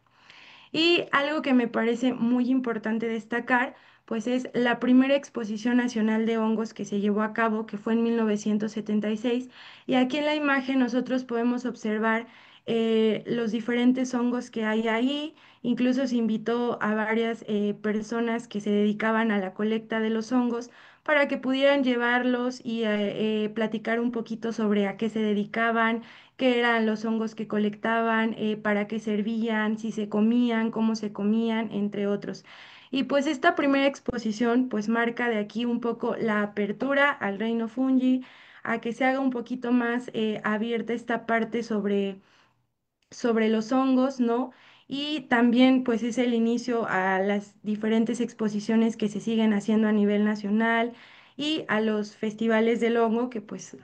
Y algo que me parece muy importante destacar, pues es la primera exposición nacional de hongos que se llevó a cabo, que fue en 1976. Y aquí en la imagen nosotros podemos observar los diferentes hongos que hay ahí. Incluso se invitó a varias personas que se dedicaban a la colecta de los hongos para que pudieran llevarlos y platicar un poquito sobre a qué se dedicaban, qué eran los hongos que colectaban, para qué servían, si se comían, cómo se comían, entre otros. Y pues esta primera exposición pues marca de aquí un poco la apertura al reino fungi, a que se haga un poquito más abierta esta parte sobre los hongos, ¿no? Y también pues es el inicio a las diferentes exposiciones que se siguen haciendo a nivel nacional y a los festivales del hongo que pues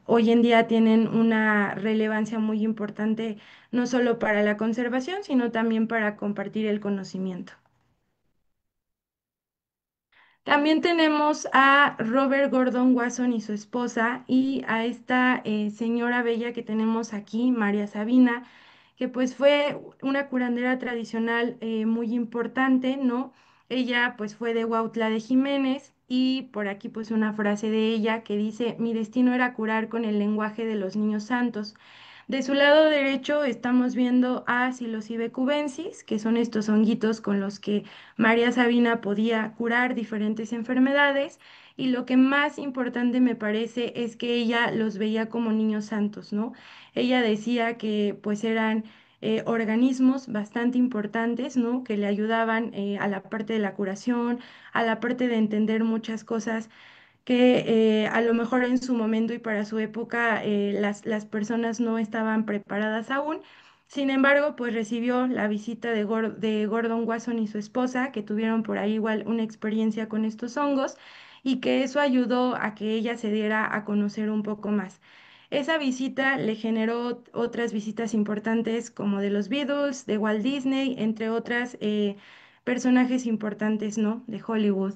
hoy en día tienen una relevancia muy importante no solo para la conservación, sino también para compartir el conocimiento. También tenemos a Robert Gordon Wasson y su esposa y a esta señora bella que tenemos aquí, María Sabina, que pues fue una curandera tradicional muy importante, ¿no? Ella pues fue de Huautla de Jiménez y por aquí pues una frase de ella que dice, mi destino era curar con el lenguaje de los niños santos. De su lado derecho estamos viendo a Psilocybe cubensis, que son estos honguitos con los que María Sabina podía curar diferentes enfermedades y lo que más importante me parece es que ella los veía como niños santos, ¿no? Ella decía que pues eran organismos bastante importantes, ¿no? Que le ayudaban a la parte de la curación, a la parte de entender muchas cosas que a lo mejor en su momento y para su época las personas no estaban preparadas aún. Sin embargo, pues recibió la visita de Gordon Wasson y su esposa, que tuvieron por ahí igual una experiencia con estos hongos y que eso ayudó a que ella se diera a conocer un poco más. Esa visita le generó otras visitas importantes como de los Beatles, de Walt Disney, entre otras personajes importantes, ¿no? De Hollywood.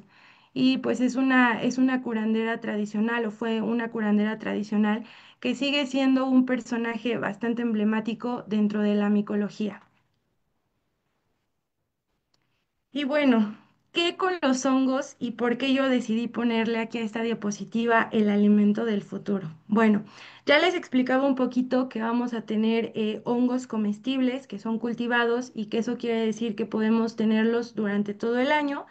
Y pues es una curandera tradicional o fue una curandera tradicional que sigue siendo un personaje bastante emblemático dentro de la micología. Y bueno, ¿qué con los hongos y por qué yo decidí ponerle aquí a esta diapositiva el alimento del futuro? Bueno, ya les explicaba un poquito que vamos a tener hongos comestibles que son cultivados y que eso quiere decir que podemos tenerlos durante todo el año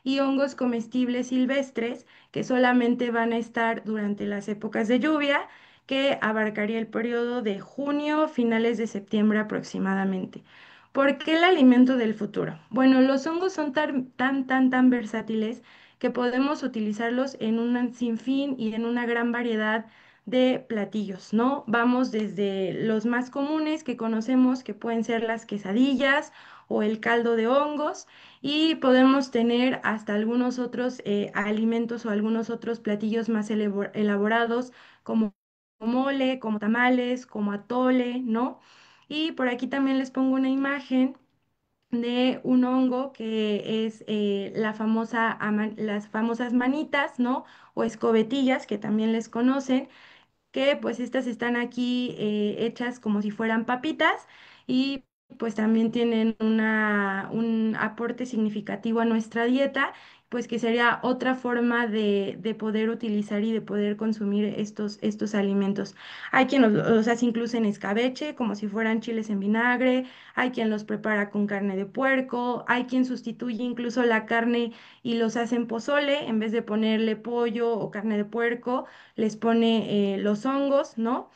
y hongos comestibles silvestres que solamente van a estar durante las épocas de lluvia, que abarcaría el periodo de junio, finales de septiembre aproximadamente. ¿Por qué el alimento del futuro? Bueno, los hongos son tan versátiles que podemos utilizarlos en un sinfín y en una gran variedad de platillos, ¿no? Vamos desde los más comunes que conocemos, que pueden ser las quesadillas o el caldo de hongos, y podemos tener hasta algunos otros alimentos o algunos otros platillos más elaborados, como mole, como tamales, como atole, ¿no? Y por aquí también les pongo una imagen de un hongo que es las famosas manitas, ¿no? O escobetillas, que también les conocen, que pues estas están aquí hechas como si fueran papitas y pues también tienen un aporte significativo a nuestra dieta, pues que sería otra forma de poder utilizar y de poder consumir estos alimentos. Hay quien los hace incluso en escabeche, como si fueran chiles en vinagre, hay quien los prepara con carne de puerco, hay quien sustituye incluso la carne y los hace en pozole, en vez de ponerle pollo o carne de puerco les pone los hongos, ¿no?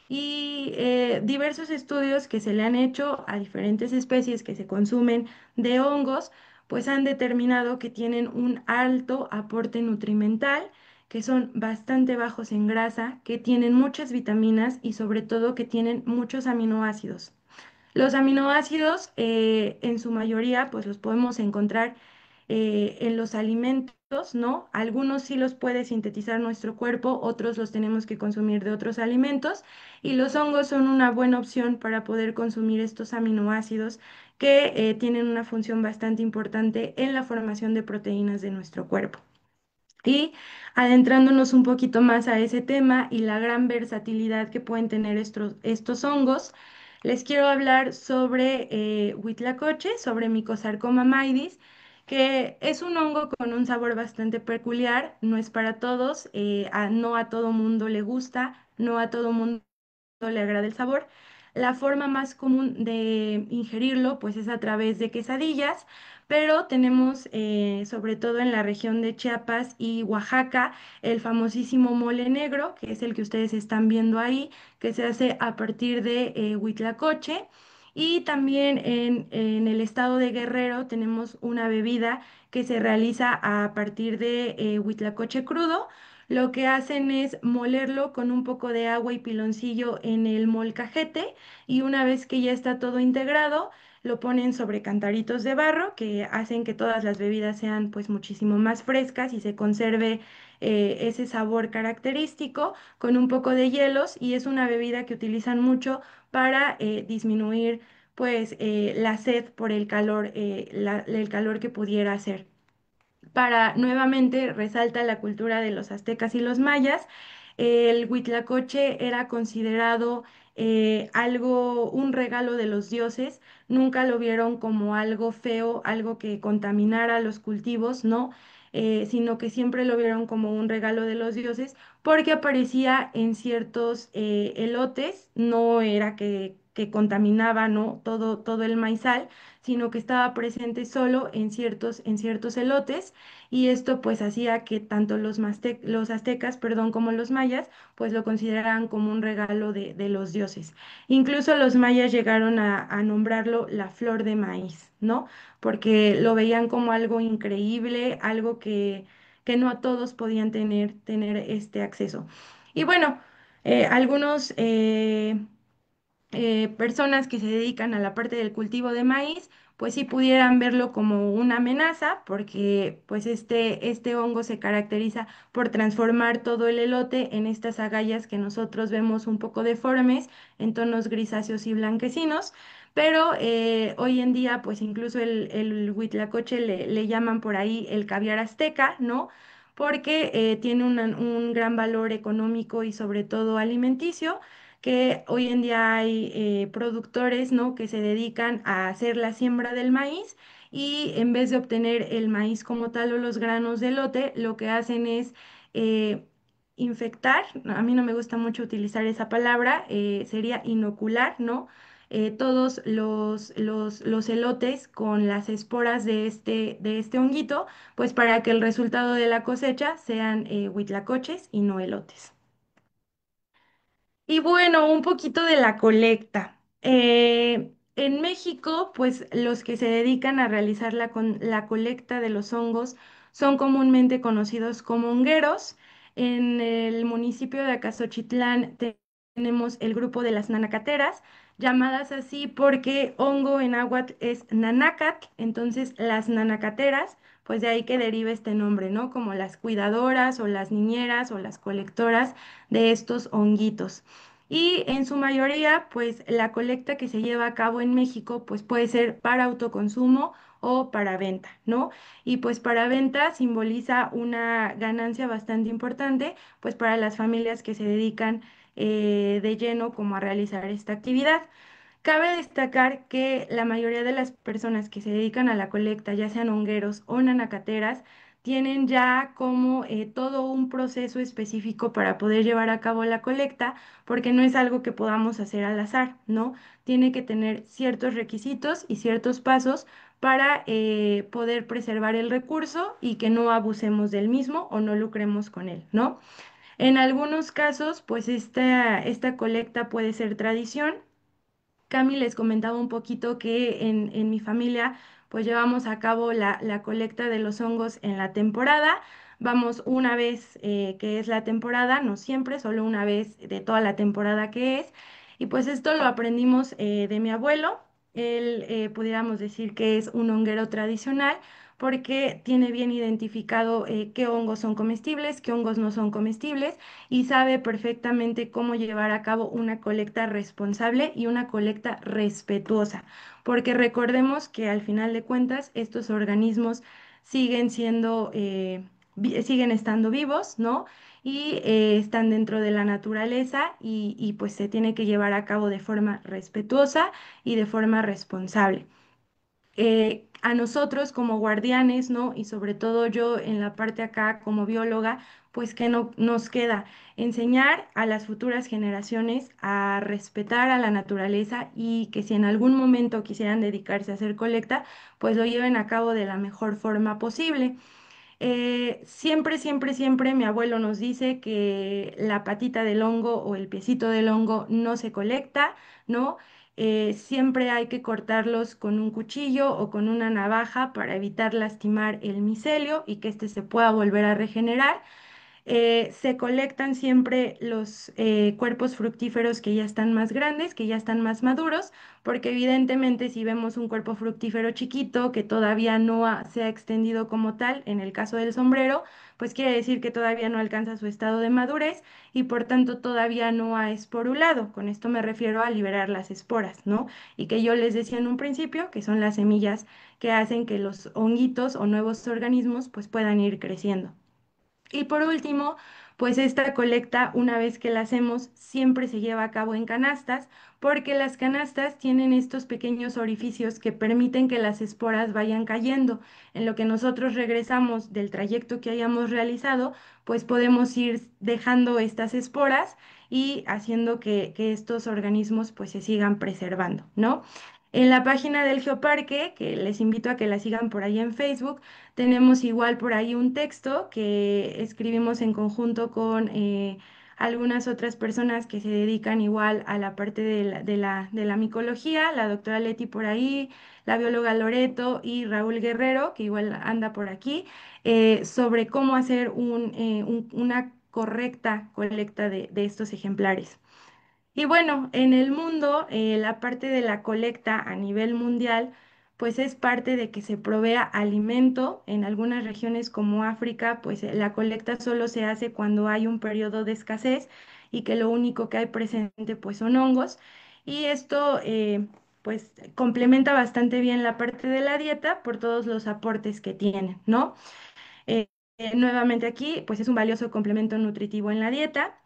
Y diversos estudios que se le han hecho a diferentes especies que se consumen de hongos, pues han determinado que tienen un alto aporte nutrimental, que son bastante bajos en grasa, que tienen muchas vitaminas y sobre todo que tienen muchos aminoácidos. Los aminoácidos, en su mayoría, pues los podemos encontrar en los alimentos, ¿no? Algunos sí los puede sintetizar nuestro cuerpo, otros los tenemos que consumir de otros alimentos y los hongos son una buena opción para poder consumir estos aminoácidos que tienen una función bastante importante en la formación de proteínas de nuestro cuerpo. Y adentrándonos un poquito más a ese tema y la gran versatilidad que pueden tener estos hongos, les quiero hablar sobre huitlacoche, sobre Mycosarcoma maidis, que es un hongo con un sabor bastante peculiar, no es para todos, no a todo mundo le gusta, no a todo mundo le agrada el sabor. La forma más común de ingerirlo pues es a través de quesadillas, pero tenemos sobre todo en la región de Chiapas y Oaxaca el famosísimo mole negro, que es el que ustedes están viendo ahí, que se hace a partir de huitlacoche. Y también en el estado de Guerrero tenemos una bebida que se realiza a partir de huitlacoche crudo. Lo que hacen es molerlo con un poco de agua y piloncillo en el molcajete y una vez que ya está todo integrado, lo ponen sobre cantaritos de barro que hacen que todas las bebidas sean pues muchísimo más frescas y se conserve ese sabor característico con un poco de hielos y es una bebida que utilizan mucho para disminuir pues la sed por el calor, el calor que pudiera hacer. Para nuevamente resalta la cultura de los aztecas y los mayas. El huitlacoche era considerado algo, un regalo de los dioses. Nunca lo vieron como algo feo, algo que contaminara los cultivos, ¿no? Sino que siempre lo vieron como un regalo de los dioses porque aparecía en ciertos elotes, no era que contaminaba, ¿no? Todo el maizal, sino que estaba presente solo en ciertos elotes y esto pues hacía que tanto los aztecas, perdón, como los mayas pues lo consideraran como un regalo de los dioses. Incluso los mayas llegaron a nombrarlo la flor de maíz, ¿no? Porque lo veían como algo increíble, algo que no a todos podían tener este acceso. Y bueno, algunos personas que se dedican a la parte del cultivo de maíz, pues sí pudieran verlo como una amenaza, porque pues este hongo se caracteriza por transformar todo el elote en estas agallas que nosotros vemos un poco deformes, en tonos grisáceos y blanquecinos. Pero hoy en día, pues incluso el huitlacoche le llaman por ahí el caviar azteca, ¿no? Porque tiene un gran valor económico y sobre todo alimenticio que hoy en día hay productores, ¿no? que se dedican a hacer la siembra del maíz y en vez de obtener el maíz como tal o los granos de lote, lo que hacen es eh, infectar, a mí no me gusta mucho utilizar esa palabra, sería inocular, ¿no? Todos los elotes con las esporas de este honguito, pues para que el resultado de la cosecha sean huitlacoches y no elotes. Y bueno, un poquito de la colecta. En México, pues los que se dedican a realizar la colecta de los hongos son comúnmente conocidos como hongueros. En el municipio de Acasochitlán tenemos el grupo de las nanacateras, llamadas así porque hongo en náhuatl es nanácat, entonces las nanacateras, pues de ahí que deriva este nombre, ¿no? Como las cuidadoras o las niñeras o las colectoras de estos honguitos. Y en su mayoría, pues la colecta que se lleva a cabo en México, pues puede ser para autoconsumo o para venta, ¿no? Y pues para venta simboliza una ganancia bastante importante, pues para las familias que se dedican de lleno como a realizar esta actividad. Cabe destacar que la mayoría de las personas que se dedican a la colecta, ya sean hongueros o nanacateras, tienen ya como todo un proceso específico para poder llevar a cabo la colecta, porque no es algo que podamos hacer al azar, ¿no? Tiene que tener ciertos requisitos y ciertos pasos para poder preservar el recurso y que no abusemos del mismo o no lucremos con él, ¿no? En algunos casos, pues esta colecta puede ser tradición. Cami les comentaba un poquito que en mi familia pues llevamos a cabo la colecta de los hongos en la temporada. Vamos una vez que es la temporada, no siempre, solo una vez de toda la temporada que es. Y pues esto lo aprendimos de mi abuelo. Él pudiéramos decir que es un honguero tradicional porque tiene bien identificado qué hongos son comestibles, qué hongos no son comestibles y sabe perfectamente cómo llevar a cabo una colecta responsable y una colecta respetuosa, porque recordemos que al final de cuentas estos organismos siguen siendo, siguen estando vivos, ¿no? Y están dentro de la naturaleza y pues se tiene que llevar a cabo de forma respetuosa y de forma responsable. A nosotros como guardianes, ¿no? Y sobre todo yo en la parte acá como bióloga, pues que no nos queda enseñar a las futuras generaciones a respetar a la naturaleza y que si en algún momento quisieran dedicarse a hacer colecta, pues lo lleven a cabo de la mejor forma posible. Siempre, siempre, siempre mi abuelo nos dice que la patita del hongo o el piecito del hongo no se colecta, ¿no? Siempre hay que cortarlos con un cuchillo o con una navaja para evitar lastimar el micelio y que éste se pueda volver a regenerar. Se colectan siempre los cuerpos fructíferos que ya están más grandes, que ya están más maduros, porque evidentemente si vemos un cuerpo fructífero chiquito que todavía no se ha extendido como tal, en el caso del sombrero, pues quiere decir que todavía no alcanza su estado de madurez y por tanto todavía no ha esporulado. Con esto me refiero a liberar las esporas, ¿no? Y que yo les decía en un principio que son las semillas que hacen que los honguitos o nuevos organismos pues puedan ir creciendo. Y por último, pues esta colecta, una vez que la hacemos, siempre se lleva a cabo en canastas, porque las canastas tienen estos pequeños orificios que permiten que las esporas vayan cayendo. En lo que nosotros regresamos del trayecto que hayamos realizado, pues podemos ir dejando estas esporas y haciendo que estos organismos pues se sigan preservando, ¿no? En la página del Geoparque, que les invito a que la sigan por ahí en Facebook, tenemos igual por ahí un texto que escribimos en conjunto con algunas otras personas que se dedican igual a la parte de la micología, la doctora Leti por ahí, la bióloga Loreto y Raúl Guerrero, que igual anda por aquí, sobre cómo hacer una correcta colecta de estos ejemplares. Y bueno, en el mundo, la parte de la colecta a nivel mundial, pues es parte de que se provea alimento. En algunas regiones como África, pues la colecta solo se hace cuando hay un periodo de escasez y que lo único que hay presente pues son hongos. Y esto pues complementa bastante bien la parte de la dieta por todos los aportes que tienen, ¿no? Eh, Nuevamente aquí, pues es un valioso complemento nutritivo en la dieta.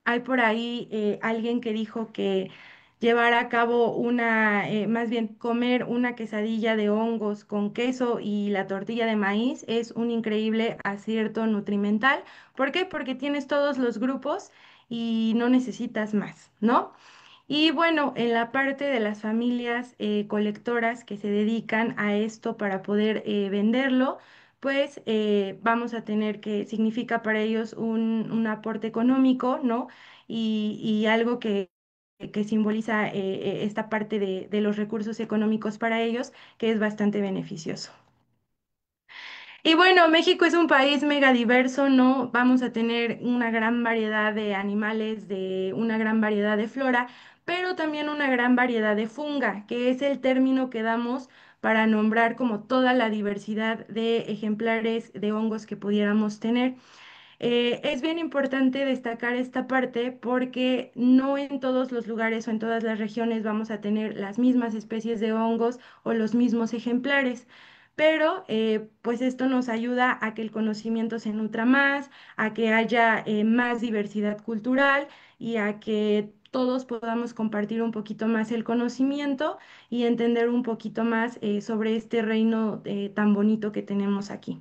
Hay por ahí alguien que dijo que llevar a cabo más bien comer una quesadilla de hongos con queso y la tortilla de maíz es un increíble acierto nutrimental. ¿Por qué? Porque tienes todos los grupos y no necesitas más, ¿no? Y bueno, en la parte de las familias colectoras que se dedican a esto para poder venderlo, pues vamos a tener que, significa para ellos un aporte económico, ¿no? Y algo que simboliza esta parte de los recursos económicos para ellos, que es bastante beneficioso. Y bueno, México es un país mega diverso, ¿no? Vamos a tener una gran variedad de animales, de una gran variedad de flora, pero también una gran variedad de funga, que es el término que damos para nombrar como toda la diversidad de ejemplares de hongos que pudiéramos tener. Es bien importante destacar esta parte porque no en todos los lugares o en todas las regiones vamos a tener las mismas especies de hongos o los mismos ejemplares, pero pues esto nos ayuda a que el conocimiento se nutra más, a que haya más diversidad cultural y a que todos podamos compartir un poquito más el conocimiento y entender un poquito más sobre este reino tan bonito que tenemos aquí.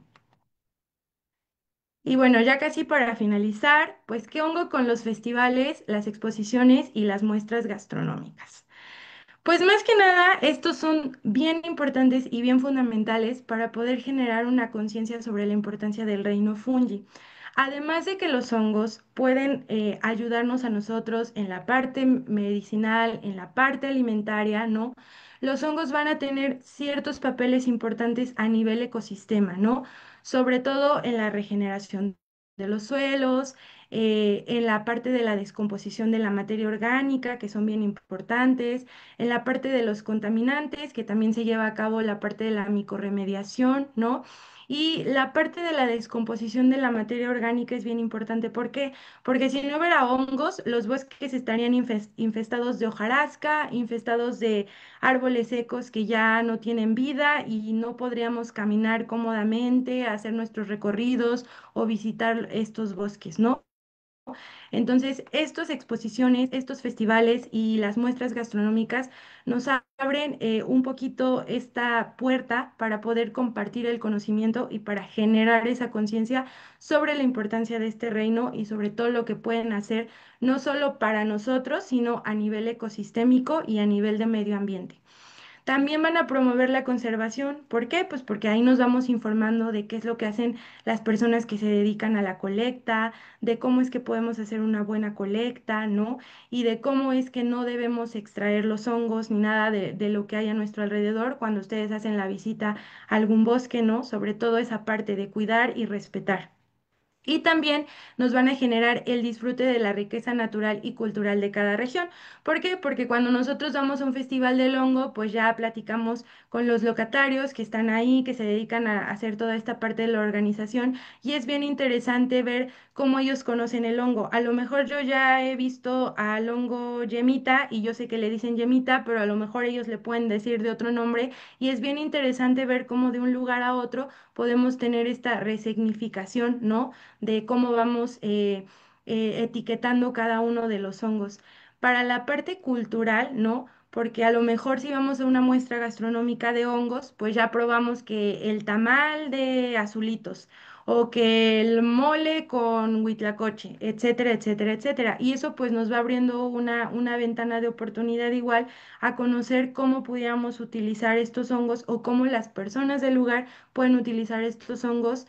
Y bueno, ya casi para finalizar, pues qué hongo con los festivales, las exposiciones y las muestras gastronómicas. Pues más que nada, estos son bien importantes y bien fundamentales para poder generar una conciencia sobre la importancia del reino fungi. Además de que los hongos pueden ayudarnos a nosotros en la parte medicinal, en la parte alimentaria, ¿no? Los hongos van a tener ciertos papeles importantes a nivel ecosistema, ¿no? Sobre todo en la regeneración de los suelos, en la parte de la descomposición de la materia orgánica, que son bien importantes, en la parte de los contaminantes, que también se lleva a cabo la parte de la micorremediación, ¿no? Y la parte de la descomposición de la materia orgánica es bien importante. ¿Por qué? Porque si no hubiera hongos, los bosques estarían infestados de hojarasca, infestados de árboles secos que ya no tienen vida y no podríamos caminar cómodamente, hacer nuestros recorridos o visitar estos bosques, ¿no? Entonces, estas exposiciones, estos festivales y las muestras gastronómicas nos abren un poquito esta puerta para poder compartir el conocimiento y para generar esa conciencia sobre la importancia de este reino y sobre todo lo que pueden hacer no solo para nosotros, sino a nivel ecosistémico y a nivel de medio ambiente. También van a promover la conservación. ¿Por qué? Pues porque ahí nos vamos informando de qué es lo que hacen las personas que se dedican a la colecta, de cómo es que podemos hacer una buena colecta, ¿no? Y de cómo es que no debemos extraer los hongos ni nada de lo que hay a nuestro alrededor cuando ustedes hacen la visita a algún bosque, ¿no? Sobre todo esa parte de cuidar y respetar. Y también nos van a generar el disfrute de la riqueza natural y cultural de cada región. ¿Por qué? Porque cuando nosotros vamos a un festival del hongo, pues ya platicamos con los locatarios que están ahí, que se dedican a hacer toda esta parte de la organización, y es bien interesante ver cómo ellos conocen el hongo. A lo mejor yo ya he visto al hongo yemita y yo sé que le dicen yemita, pero a lo mejor ellos le pueden decir de otro nombre, y es bien interesante ver cómo de un lugar a otro podemos tener esta resignificación, ¿no? De cómo vamos etiquetando cada uno de los hongos. Para la parte cultural, ¿no? Porque a lo mejor si vamos a una muestra gastronómica de hongos, pues ya probamos que el tamal de azulitos o que el mole con huitlacoche, etcétera, etcétera, etcétera. Y eso pues nos va abriendo una ventana de oportunidad igual a conocer cómo pudiéramos utilizar estos hongos o cómo las personas del lugar pueden utilizar estos hongos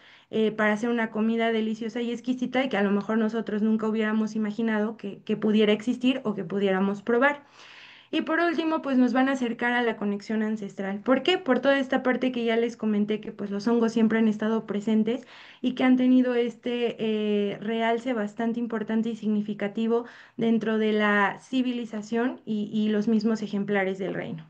para hacer una comida deliciosa y exquisita y que a lo mejor nosotros nunca hubiéramos imaginado que pudiera existir o que pudiéramos probar. Y por último, pues nos van a acercar a la conexión ancestral. ¿Por qué? Por toda esta parte que ya les comenté que pues los hongos siempre han estado presentes y que han tenido este realce bastante importante y significativo dentro de la civilización y los mismos ejemplares del reino.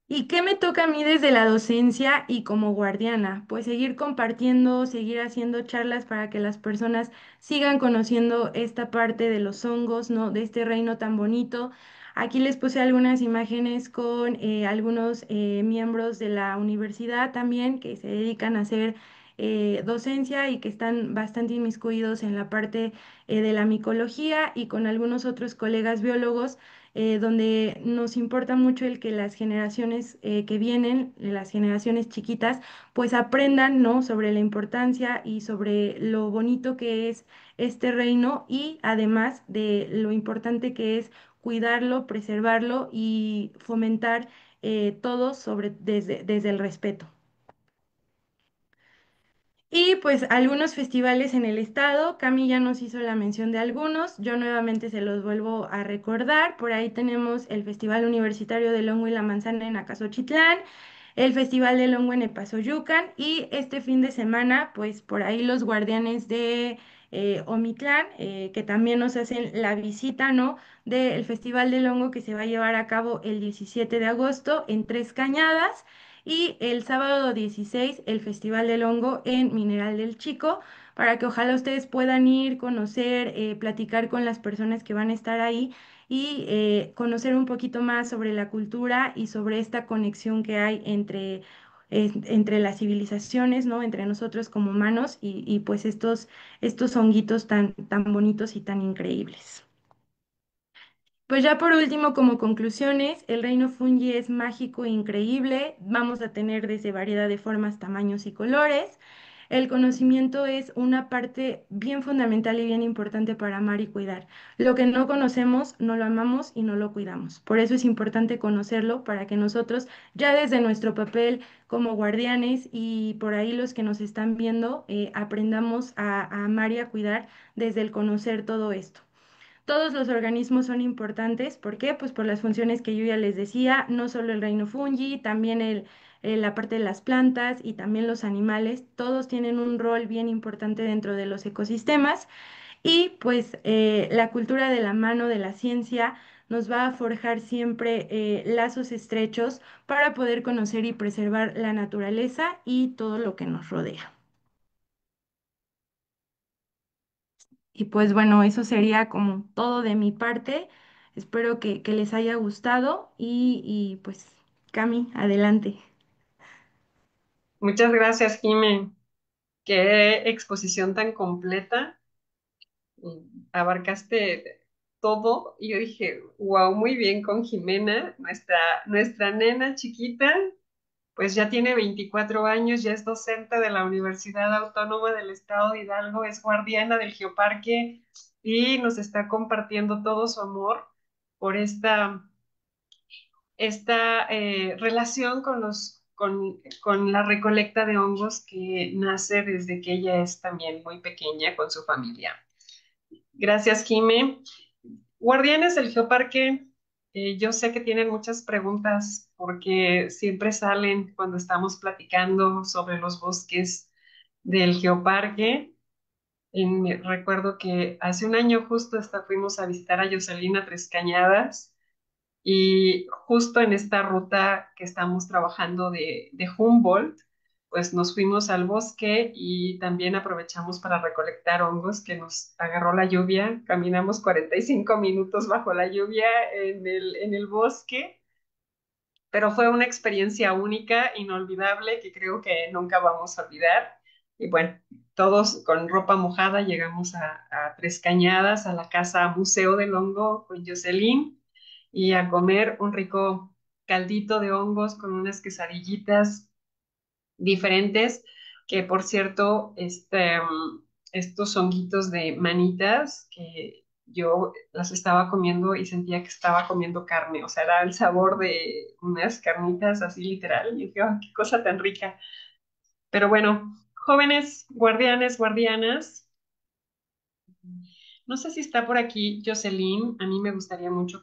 ¿Y qué me toca a mí desde la docencia y como guardiana? Pues seguir compartiendo, seguir haciendo charlas para que las personas sigan conociendo esta parte de los hongos, ¿no? De este reino tan bonito. Aquí les puse algunas imágenes con algunos miembros de la universidad también que se dedican a hacer docencia y que están bastante inmiscuidos en la parte de la micología y con algunos otros colegas biólogos donde nos importa mucho el que las generaciones que vienen, las generaciones chiquitas, pues aprendan, ¿no? Sobre la importancia y sobre lo bonito que es este reino y además de lo importante que es cuidarlo, preservarlo y fomentar todo desde el respeto. Y pues algunos festivales en el estado, Cami ya nos hizo la mención de algunos, yo nuevamente se los vuelvo a recordar, por ahí tenemos el Festival Universitario del Hongo y la Manzana en Acasochitlán, el Festival del Hongo en Epazoyucan y este fin de semana pues por ahí los guardianes de Omitlán, que también nos hacen la visita, ¿no? Del Festival del Hongo que se va a llevar a cabo el 17 de agosto en Tres Cañadas. Y el sábado 16, el Festival del Hongo en Mineral del Chico, para que ojalá ustedes puedan ir, conocer, platicar con las personas que van a estar ahí y conocer un poquito más sobre la cultura y sobre esta conexión que hay entre las civilizaciones, ¿no? Entre nosotros como humanos y pues estos honguitos tan bonitos y tan increíbles. Pues ya por último, como conclusiones, el reino fungi es mágico e increíble. Vamos a tener desde variedad de formas, tamaños y colores. El conocimiento es una parte bien fundamental y bien importante para amar y cuidar. Lo que no conocemos, no lo amamos y no lo cuidamos. Por eso es importante conocerlo para que nosotros, ya desde nuestro papel como guardianes y por ahí los que nos están viendo, aprendamos a amar y a cuidar desde el conocer todo esto. Todos los organismos son importantes, ¿por qué? Pues por las funciones que yo ya les decía, no solo el reino fungi, también la parte de las plantas y también los animales, todos tienen un rol bien importante dentro de los ecosistemas y pues la cultura de la mano de la ciencia nos va a forjar siempre lazos estrechos para poder conocer y preservar la naturaleza y todo lo que nos rodea. Y pues bueno, eso sería como todo de mi parte. Espero que les haya gustado y pues Cami, adelante. Muchas gracias, Jime. Qué exposición tan completa. Abarcaste todo y yo dije, wow, muy bien con Jimena, nuestra nena chiquita, pues ya tiene 24 años, ya es docente de la Universidad Autónoma del Estado de Hidalgo, es guardiana del Geoparque y nos está compartiendo todo su amor por esta relación con la recolecta de hongos que nace desde que ella es también muy pequeña con su familia. Gracias, Jime. Guardianes del Geoparque, yo sé que tienen muchas preguntas porque siempre salen cuando estamos platicando sobre los bosques del Geoparque. Recuerdo que hace un año justo hasta fuimos a visitar a Jocelyn Tres Cañadas y justo en esta ruta que estamos trabajando de Humboldt, pues nos fuimos al bosque y también aprovechamos para recolectar hongos que nos agarró la lluvia. Caminamos 45 minutos bajo la lluvia en el bosque, pero fue una experiencia única, inolvidable, que creo que nunca vamos a olvidar. Y bueno, todos con ropa mojada llegamos a Tres Cañadas, a la casa Museo del Hongo con Jocelyn y a comer un rico caldito de hongos con unas quesadillitas diferentes, que por cierto, estos honguitos de manitas que yo las estaba comiendo y sentía que estaba comiendo carne, o sea, era el sabor de unas carnitas así literal, y dije, "Ah, qué cosa tan rica". Pero bueno, jóvenes guardianes, guardianas, no sé si está por aquí Jocelyn, a mí me gustaría mucho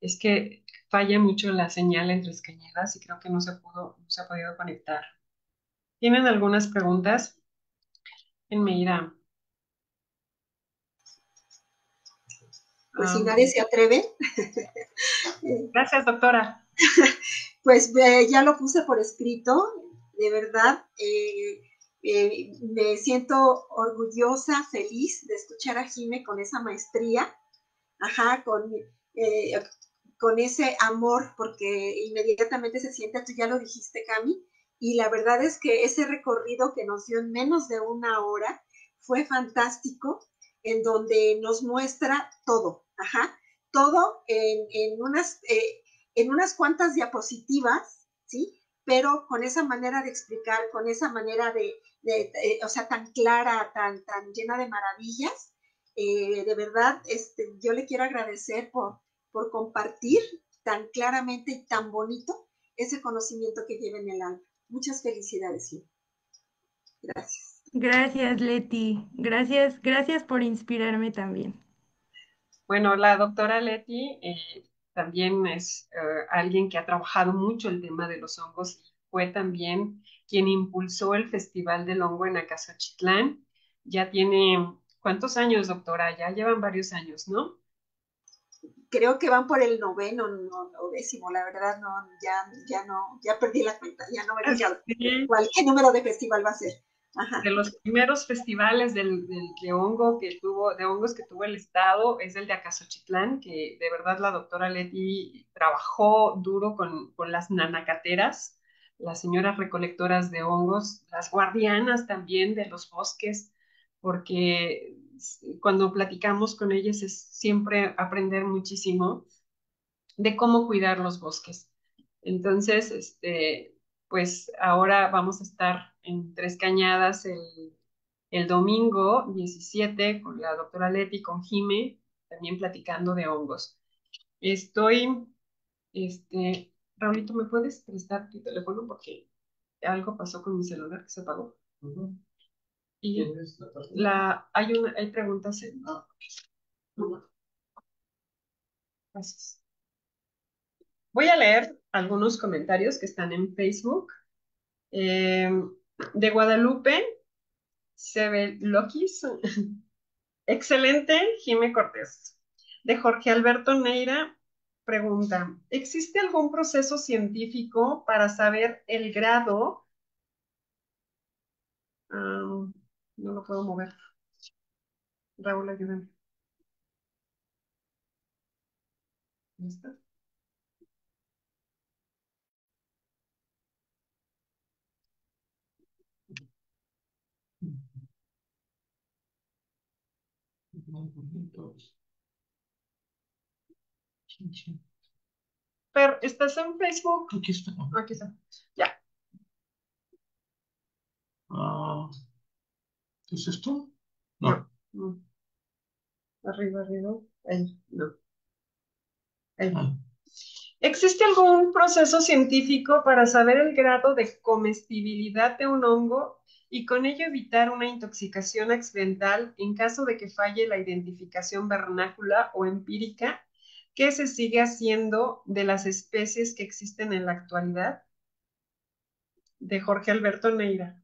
es que falla mucho la señal entre Cañadas y creo que no se ha podido conectar. ¿Tienen algunas preguntas? ¿Quién me irá? Pues si nadie se atreve, Gracias, doctora. pues ya lo puse por escrito, de verdad. Me siento orgullosa, feliz de escuchar a Jime con esa maestría, ajá, eh, con ese amor, porque inmediatamente se siente, tú ya lo dijiste, Cami, y la verdad es que ese recorrido que nos dio en menos de una hora fue fantástico, en donde nos muestra todo, ajá, todo en unas cuantas diapositivas, ¿sí? Pero con esa manera de explicar, con esa manera o sea, tan clara, tan llena de maravillas, de verdad, yo le quiero agradecer por compartir tan claramente y tan bonito ese conocimiento que lleva en el alma. Muchas felicidades, Gil. Gracias. Gracias, Leti. Gracias, gracias por inspirarme también. Bueno, la doctora Leti también es alguien que ha trabajado mucho el tema de los hongos y fue también quien impulsó el Festival del Hongo en Acasochitlán. Ya tiene, ¿cuántos años, doctora? Ya llevan varios años, ¿no? Creo que van por el noveno, o décimo, la verdad, no, ya perdí la cuenta, ya no me he fijado. Sí, ¿Qué número de festival va a ser? de Ajá. los primeros festivales de hongos que tuvo el estado es el de Acasochitlán, que de verdad la doctora Leti trabajó duro con las nanacateras, las señoras recolectoras de hongos, las guardianas también de los bosques, porque cuando platicamos con ellas es siempre aprender muchísimo de cómo cuidar los bosques. Entonces, pues ahora vamos a estar en Tres Cañadas el domingo 17 con la doctora Leti, con Jime, también platicando de hongos. Estoy, Raulito, ¿me puedes prestar tu teléfono? Porque algo pasó con mi celular que se apagó. Y hay preguntas en... Gracias. Voy a leer algunos comentarios que están en Facebook. Eh, de Guadalupe, Sebelokis. Excelente, Jime Cortés. De Jorge Alberto Neira, pregunta, ¿existe algún proceso científico para saber el grado? No lo puedo mover. Raúl, ayúdame. ¿Ahí está? Per, ¿estás en Facebook? Aquí está. Aquí está. Ya. ¿Qué es esto? No. No. Arriba, arriba. Ahí, no. Ahí. ¿Existe algún proceso científico para saber el grado de comestibilidad de un hongo y con ello evitar una intoxicación accidental en caso de que falle la identificación vernácula o empírica que se sigue haciendo de las especies que existen en la actualidad? De Jorge Alberto Neira.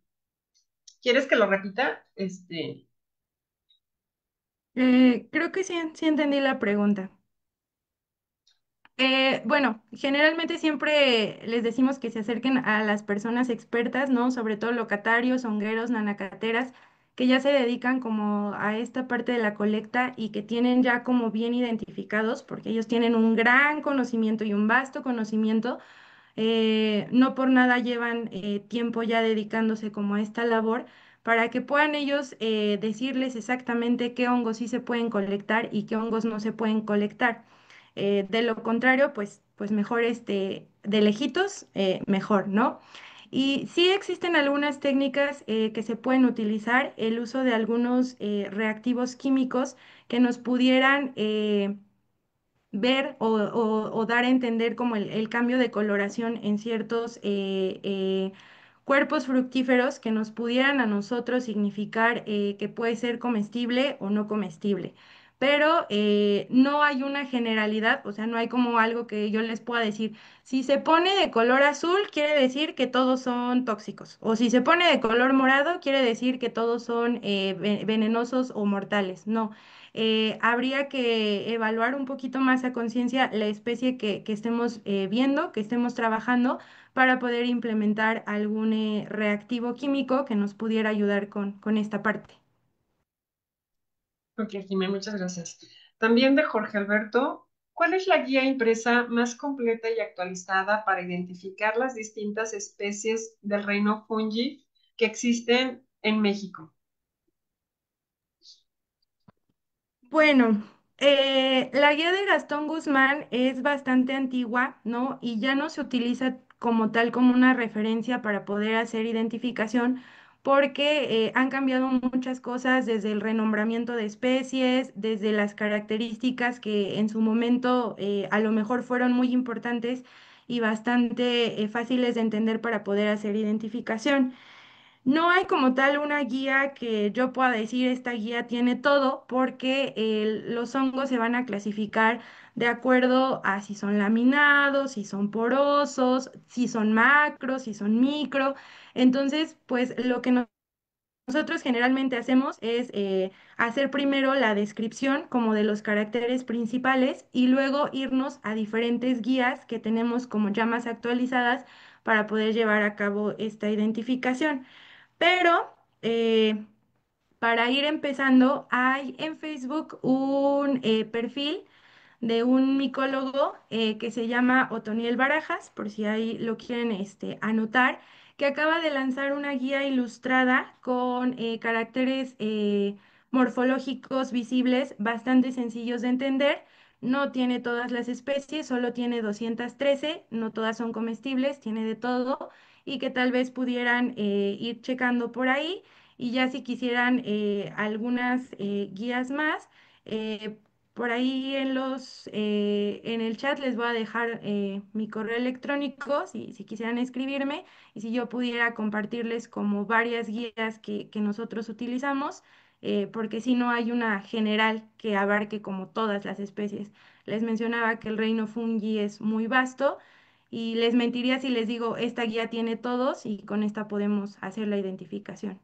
¿Quieres que lo repita? Creo que sí, sí entendí la pregunta. Bueno, generalmente siempre les decimos que se acerquen a las personas expertas, ¿no? Sobre todo locatarios, hongueros, nanacateras, que ya se dedican como a esta parte de la colecta y que tienen ya como bien identificados, porque ellos tienen un gran conocimiento y un vasto conocimiento. No por nada llevan tiempo ya dedicándose como a esta labor para que puedan ellos decirles exactamente qué hongos sí se pueden colectar y qué hongos no se pueden colectar. De lo contrario, pues mejor de lejitos, mejor, ¿no? Y sí existen algunas técnicas que se pueden utilizar, el uso de algunos reactivos químicos que nos pudieran ver o dar a entender como el cambio de coloración en ciertos cuerpos fructíferos que nos pudieran a nosotros significar que puede ser comestible o no comestible. Pero no hay una generalidad, o sea, no hay como algo que yo les pueda decir, si se pone de color azul, quiere decir que todos son tóxicos, o si se pone de color morado, quiere decir que todos son venenosos o mortales. No, habría que evaluar un poquito más a conciencia la especie que estemos viendo, que estemos trabajando, para poder implementar algún reactivo químico que nos pudiera ayudar con esta parte. Ok, Jimé, muchas gracias. También de Jorge Alberto, ¿cuál es la guía impresa más completa y actualizada para identificar las distintas especies del reino fungi que existen en México? Bueno, la guía de Gastón Guzmán es bastante antigua, ¿no? Y ya no se utiliza como tal como una referencia para poder hacer identificación, porque han cambiado muchas cosas desde el renombramiento de especies, desde las características que en su momento a lo mejor fueron muy importantes y bastante fáciles de entender para poder hacer identificación. No hay como tal una guía que yo pueda decir esta guía tiene todo porque los hongos se van a clasificar de acuerdo a si son laminados, si son porosos, si son macros, si son micro. Entonces, pues lo que nosotros generalmente hacemos es hacer primero la descripción como de los caracteres principales y luego irnos a diferentes guías que tenemos como ya más actualizadas para poder llevar a cabo esta identificación. Pero para ir empezando, hay en Facebook un perfil de un micólogo que se llama Otoniel Barajas, por si ahí lo quieren anotar, que acaba de lanzar una guía ilustrada con caracteres morfológicos visibles bastante sencillos de entender. No tiene todas las especies, solo tiene 213, no todas son comestibles, tiene de todo y que tal vez pudieran ir checando por ahí y ya si quisieran algunas guías más, eh, por ahí en el chat les voy a dejar mi correo electrónico si quisieran escribirme y si yo pudiera compartirles como varias guías que nosotros utilizamos, porque si no hay una general que abarque como todas las especies. Les mencionaba que el reino fungi es muy vasto y les mentiría si les digo, esta guía tiene todos y con esta podemos hacer la identificación.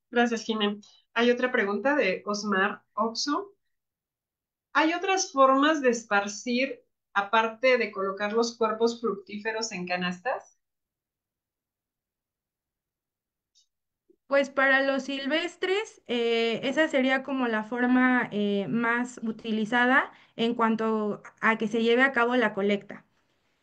Gracias, Jimé. Hay otra pregunta de Osmar Oxo. ¿Hay otras formas de esparcir aparte de colocar los cuerpos fructíferos en canastas? Pues para los silvestres, esa sería como la forma más utilizada en cuanto a que se lleve a cabo la colecta.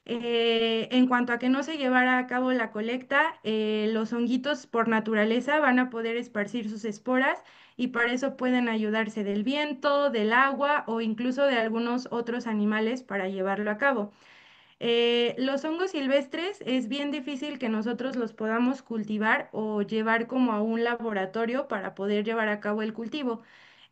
En cuanto a que no se llevara a cabo la colecta, los honguitos por naturaleza van a poder esparcir sus esporas y para eso pueden ayudarse del viento, del agua o incluso de algunos otros animales para llevarlo a cabo. Los hongos silvestres es bien difícil que nosotros los podamos cultivar o llevar como a un laboratorio para poder llevar a cabo el cultivo.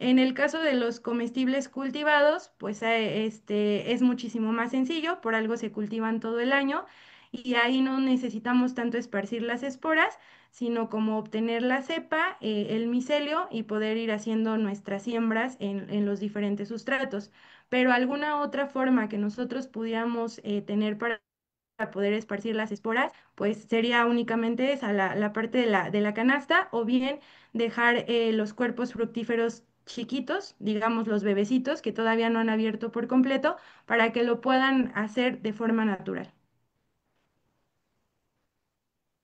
En el caso de los comestibles cultivados, pues es muchísimo más sencillo, por algo se cultivan todo el año y ahí no necesitamos tanto esparcir las esporas, sino como obtener la cepa, el micelio y poder ir haciendo nuestras siembras en los diferentes sustratos, pero alguna otra forma que nosotros pudiéramos tener para poder esparcir las esporas, pues sería únicamente esa, la parte de la canasta, o bien dejar los cuerpos fructíferos chiquitos, digamos los bebecitos que todavía no han abierto por completo, para que lo puedan hacer de forma natural.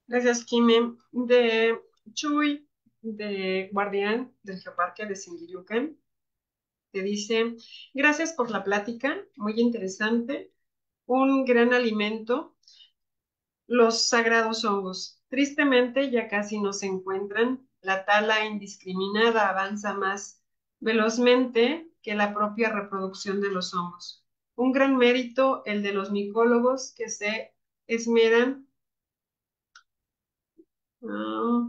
Gracias, Jimé. De Chuy, de Guardián del Geoparque de Singiriuken, te dice, gracias por la plática, muy interesante, un gran alimento, los sagrados hongos. Tristemente ya casi no se encuentran, la tala indiscriminada avanza más velozmente que la propia reproducción de los hongos. Un gran mérito el de los micólogos que se esmeran uh,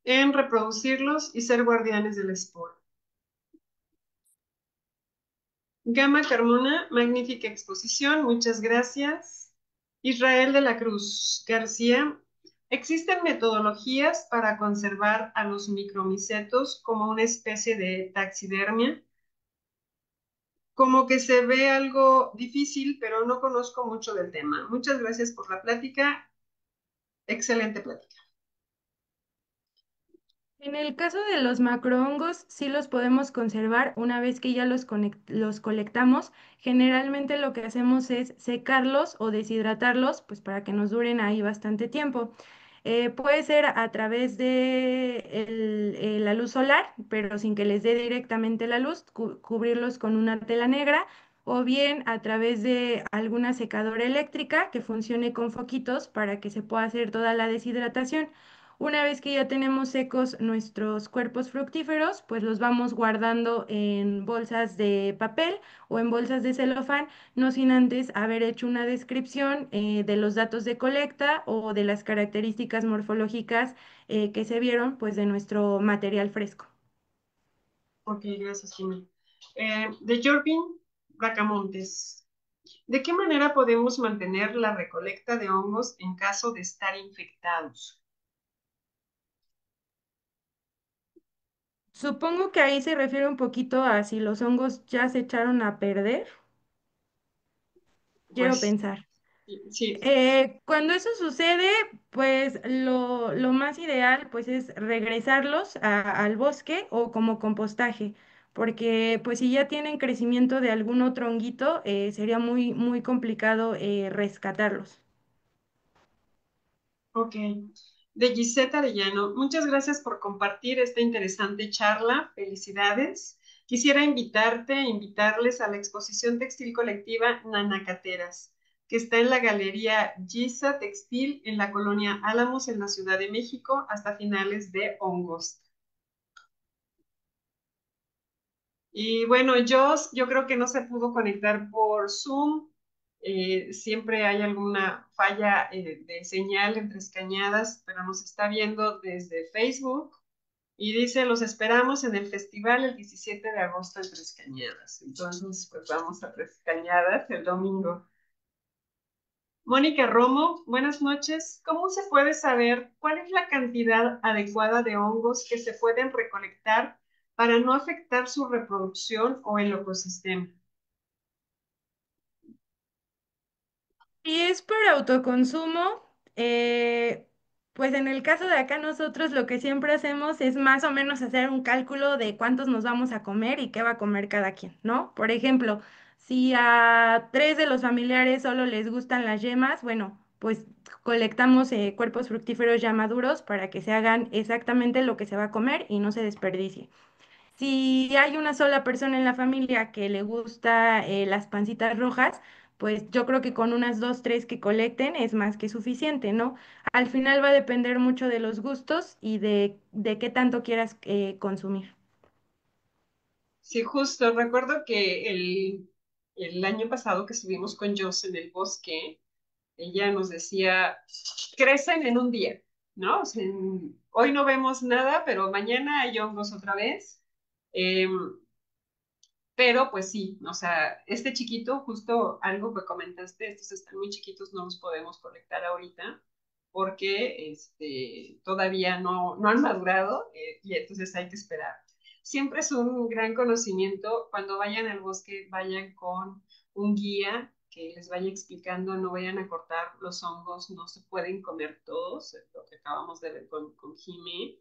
en reproducirlos y ser guardianes del esporo. Gama Carmona, magnífica exposición, muchas gracias. Israel de la Cruz García, ¿existen metodologías para conservar a los micromicetos como una especie de taxidermia? Como que se ve algo difícil, pero no conozco mucho del tema. Muchas gracias por la plática. Excelente plática. En el caso de los macrohongos, sí los podemos conservar una vez que ya los colectamos. Generalmente lo que hacemos es secarlos o deshidratarlos, pues para que nos duren ahí bastante tiempo. Puede ser a través de la luz solar, pero sin que les dé directamente la luz, cubrirlos con una tela negra, o bien a través de alguna secadora eléctrica que funcione con foquitos para que se pueda hacer toda la deshidratación. Una vez que ya tenemos secos nuestros cuerpos fructíferos, pues los vamos guardando en bolsas de papel o en bolsas de celofán, no sin antes haber hecho una descripción de los datos de colecta o de las características morfológicas que se vieron pues de nuestro material fresco. Ok, gracias, Jimmy. De Jorvin Bracamontes, ¿de qué manera podemos mantener la recolecta de hongos en caso de estar infectados? Supongo que ahí se refiere un poquito a si los hongos ya se echaron a perder, quiero Pues pensar. sí, Cuando eso sucede, pues lo más ideal pues es regresarlos al bosque o como compostaje, porque pues si ya tienen crecimiento de algún otro honguito, sería muy complicado rescatarlos. ok. De Gisette Arellano, muchas gracias por compartir esta interesante charla. Felicidades. Quisiera invitarles a la exposición textil colectiva Nanacateras, que está en la Galería Giza Textil en la colonia Álamos, en la Ciudad de México, hasta finales de agosto. Y bueno, yo creo que no se pudo conectar por Zoom. Siempre hay alguna falla de señal entre escañadas, pero nos está viendo desde Facebook y dice, los esperamos en el festival el 17 de agosto en Tres Cañadas. Entonces, pues vamos a Tres Cañadas el domingo. Mónica Romo, buenas noches. ¿Cómo se puede saber cuál es la cantidad adecuada de hongos que se pueden recolectar para no afectar su reproducción o el ecosistema? Si es por autoconsumo, pues en el caso de acá nosotros lo que siempre hacemos es más o menos hacer un cálculo de cuántos nos vamos a comer y qué va a comer cada quien, ¿no? Por ejemplo, si a tres de los familiares solo les gustan las yemas, bueno, pues colectamos cuerpos fructíferos ya maduros para que se hagan exactamente lo que se va a comer y no se desperdicie. Si hay una sola persona en la familia que le gusta las pancitas rojas, pues yo creo que con unas dos, tres que colecten es más que suficiente, ¿no? Al final va a depender mucho de los gustos y de qué tanto quieras consumir. Sí, justo. Recuerdo que el año pasado que estuvimos con Joss en el bosque, ella nos decía, crecen en un día, ¿no? O sea, hoy no vemos nada, pero mañana hay hongos otra vez. Pero pues sí, o sea, este chiquito, justo algo que comentaste, estos están muy chiquitos, no los podemos colectar ahorita porque todavía no han madurado y entonces hay que esperar. Siempre es un gran conocimiento, cuando vayan al bosque, vayan con un guía que les vaya explicando, no vayan a cortar los hongos, no se pueden comer todos, lo que acabamos de ver con Jimmy.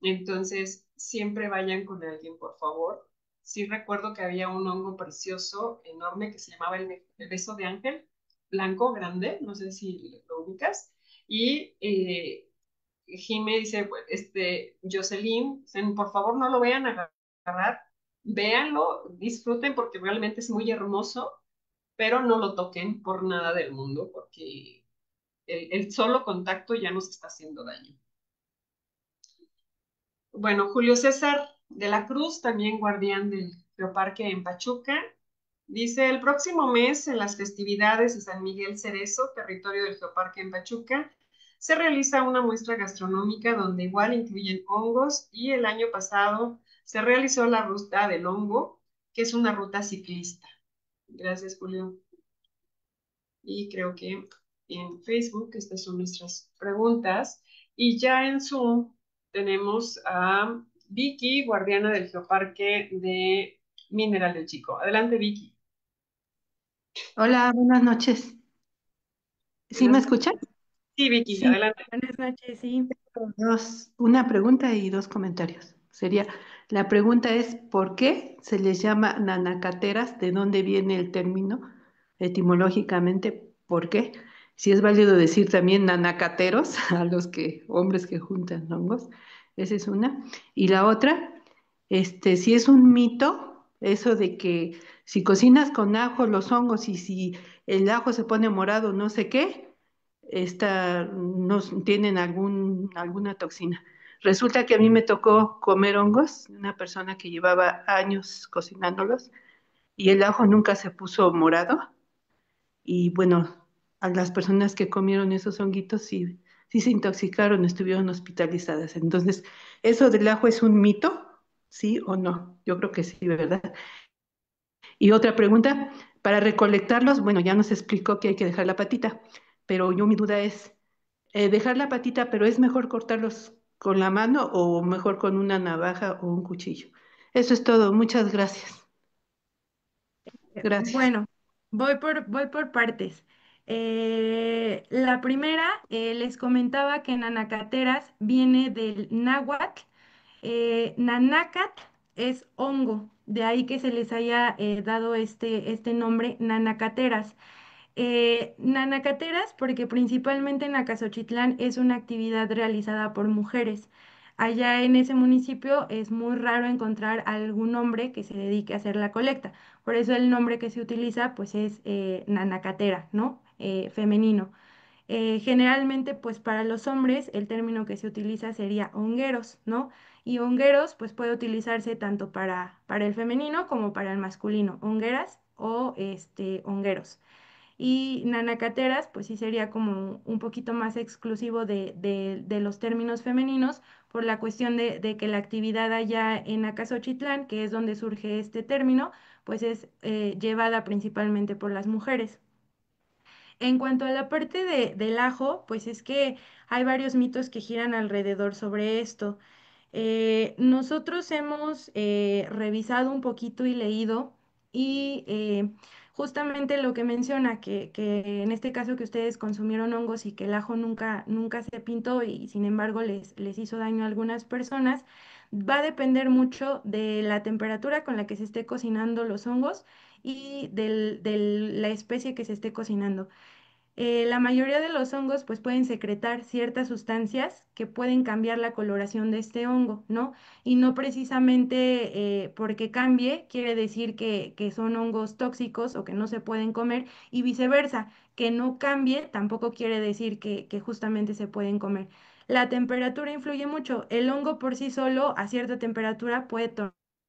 Entonces, siempre vayan con alguien, por favor. Sí recuerdo que había un hongo precioso, enorme, que se llamaba el beso de ángel, blanco, grande, no sé si lo ubicas. Y Jime dice, pues, Jocelyn, por favor no lo vean a agarrar, véanlo, disfruten porque realmente es muy hermoso, pero no lo toquen por nada del mundo porque el solo contacto ya nos está haciendo daño. Bueno, Julio César de la Cruz, también guardián del Geoparque en Pachuca, dice, el próximo mes, en las festividades de San Miguel Cerezo, territorio del Geoparque en Pachuca, se realiza una muestra gastronómica donde igual incluyen hongos y el año pasado se realizó la ruta del hongo, que es una ruta ciclista. Gracias, Julio. Y creo que en Facebook estas son nuestras preguntas. Y ya en Zoom tenemos a Vicky, guardiana del Geoparque de Mineral del Chico. Adelante, Vicky. Hola, buenas noches. ¿Sí me Buenas escuchan? noches. Sí, Vicky, Sí, adelante. Buenas noches, sí. una pregunta y dos comentarios. La pregunta es, ¿por qué se les llama nanacateras? ¿De dónde viene el término etimológicamente? ¿Por qué? Si es válido decir también nanacateros a los hombres que juntan hongos. Esa es una. Y la otra, si es un mito, eso de que si cocinas con ajo los hongos y si el ajo se pone morado, no sé qué, no tienen alguna toxina. Resulta que a mí me tocó comer hongos, una persona que llevaba años cocinándolos, y el ajo nunca se puso morado. Y bueno, a las personas que comieron esos honguitos sí se intoxicaron, estuvieron hospitalizadas. Entonces, ¿eso del ajo es un mito? ¿Sí o no? Yo creo que sí, ¿verdad? Y otra pregunta, para recolectarlos, bueno, ya nos explicó que hay que dejar la patita, pero mi duda es, dejar la patita, pero ¿es mejor cortarlos con la mano o mejor con una navaja o un cuchillo? Eso es todo. Muchas gracias. Gracias. Bueno, voy por partes. La primera, les comentaba que nanacateras viene del náhuatl. Nanácat es hongo, de ahí que se les haya dado este nombre, nanacateras. Nanacateras, porque principalmente en Acasochitlán es una actividad realizada por mujeres. Allá en ese municipio es muy raro encontrar algún hombre que se dedique a hacer la colecta. Por eso el nombre que se utiliza pues es nanacatera, ¿no? Femenino. Generalmente, pues para los hombres el término que se utiliza sería hongueros, ¿no? Y hongueros, pues puede utilizarse tanto para el femenino como para el masculino, hongueras o hongueros. Y nanacateras, pues sí sería como un poquito más exclusivo de los términos femeninos por la cuestión de que la actividad allá en Acasochitlán, que es donde surge este término, pues es llevada principalmente por las mujeres. En cuanto a la parte del ajo, pues es que hay varios mitos que giran alrededor sobre esto. Nosotros hemos revisado un poquito y leído y justamente lo que menciona, que en este caso que ustedes consumieron hongos y que el ajo nunca se pintó y sin embargo les hizo daño a algunas personas, va a depender mucho de la temperatura con la que se esté cocinando los hongos y de la especie que se esté cocinando. La mayoría de los hongos pues pueden secretar ciertas sustancias que pueden cambiar la coloración de este hongo, ¿no? Y no precisamente porque cambie quiere decir que son hongos tóxicos o que no se pueden comer y viceversa, que no cambie tampoco quiere decir que justamente se pueden comer. La temperatura influye mucho. El hongo por sí solo a cierta temperatura puede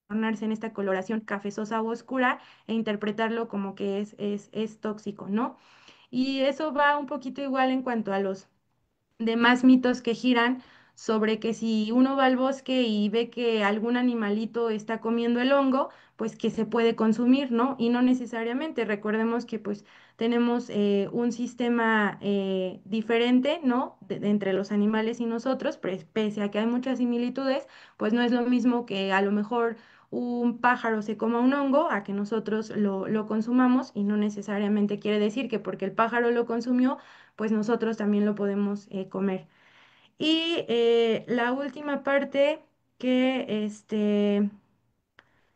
tornarse en esta coloración cafezosa o oscura e interpretarlo como que es tóxico, ¿no? Y eso va un poquito igual en cuanto a los demás mitos que giran sobre que si uno va al bosque y ve que algún animalito está comiendo el hongo, pues que se puede consumir, ¿no? Y no necesariamente. Recordemos que pues tenemos un sistema diferente, ¿no? Entre los animales y nosotros, pese a que hay muchas similitudes, pues no es lo mismo que a lo mejor un pájaro se coma un hongo a que nosotros lo consumamos y no necesariamente quiere decir que porque el pájaro lo consumió, pues nosotros también lo podemos comer. Y la última parte que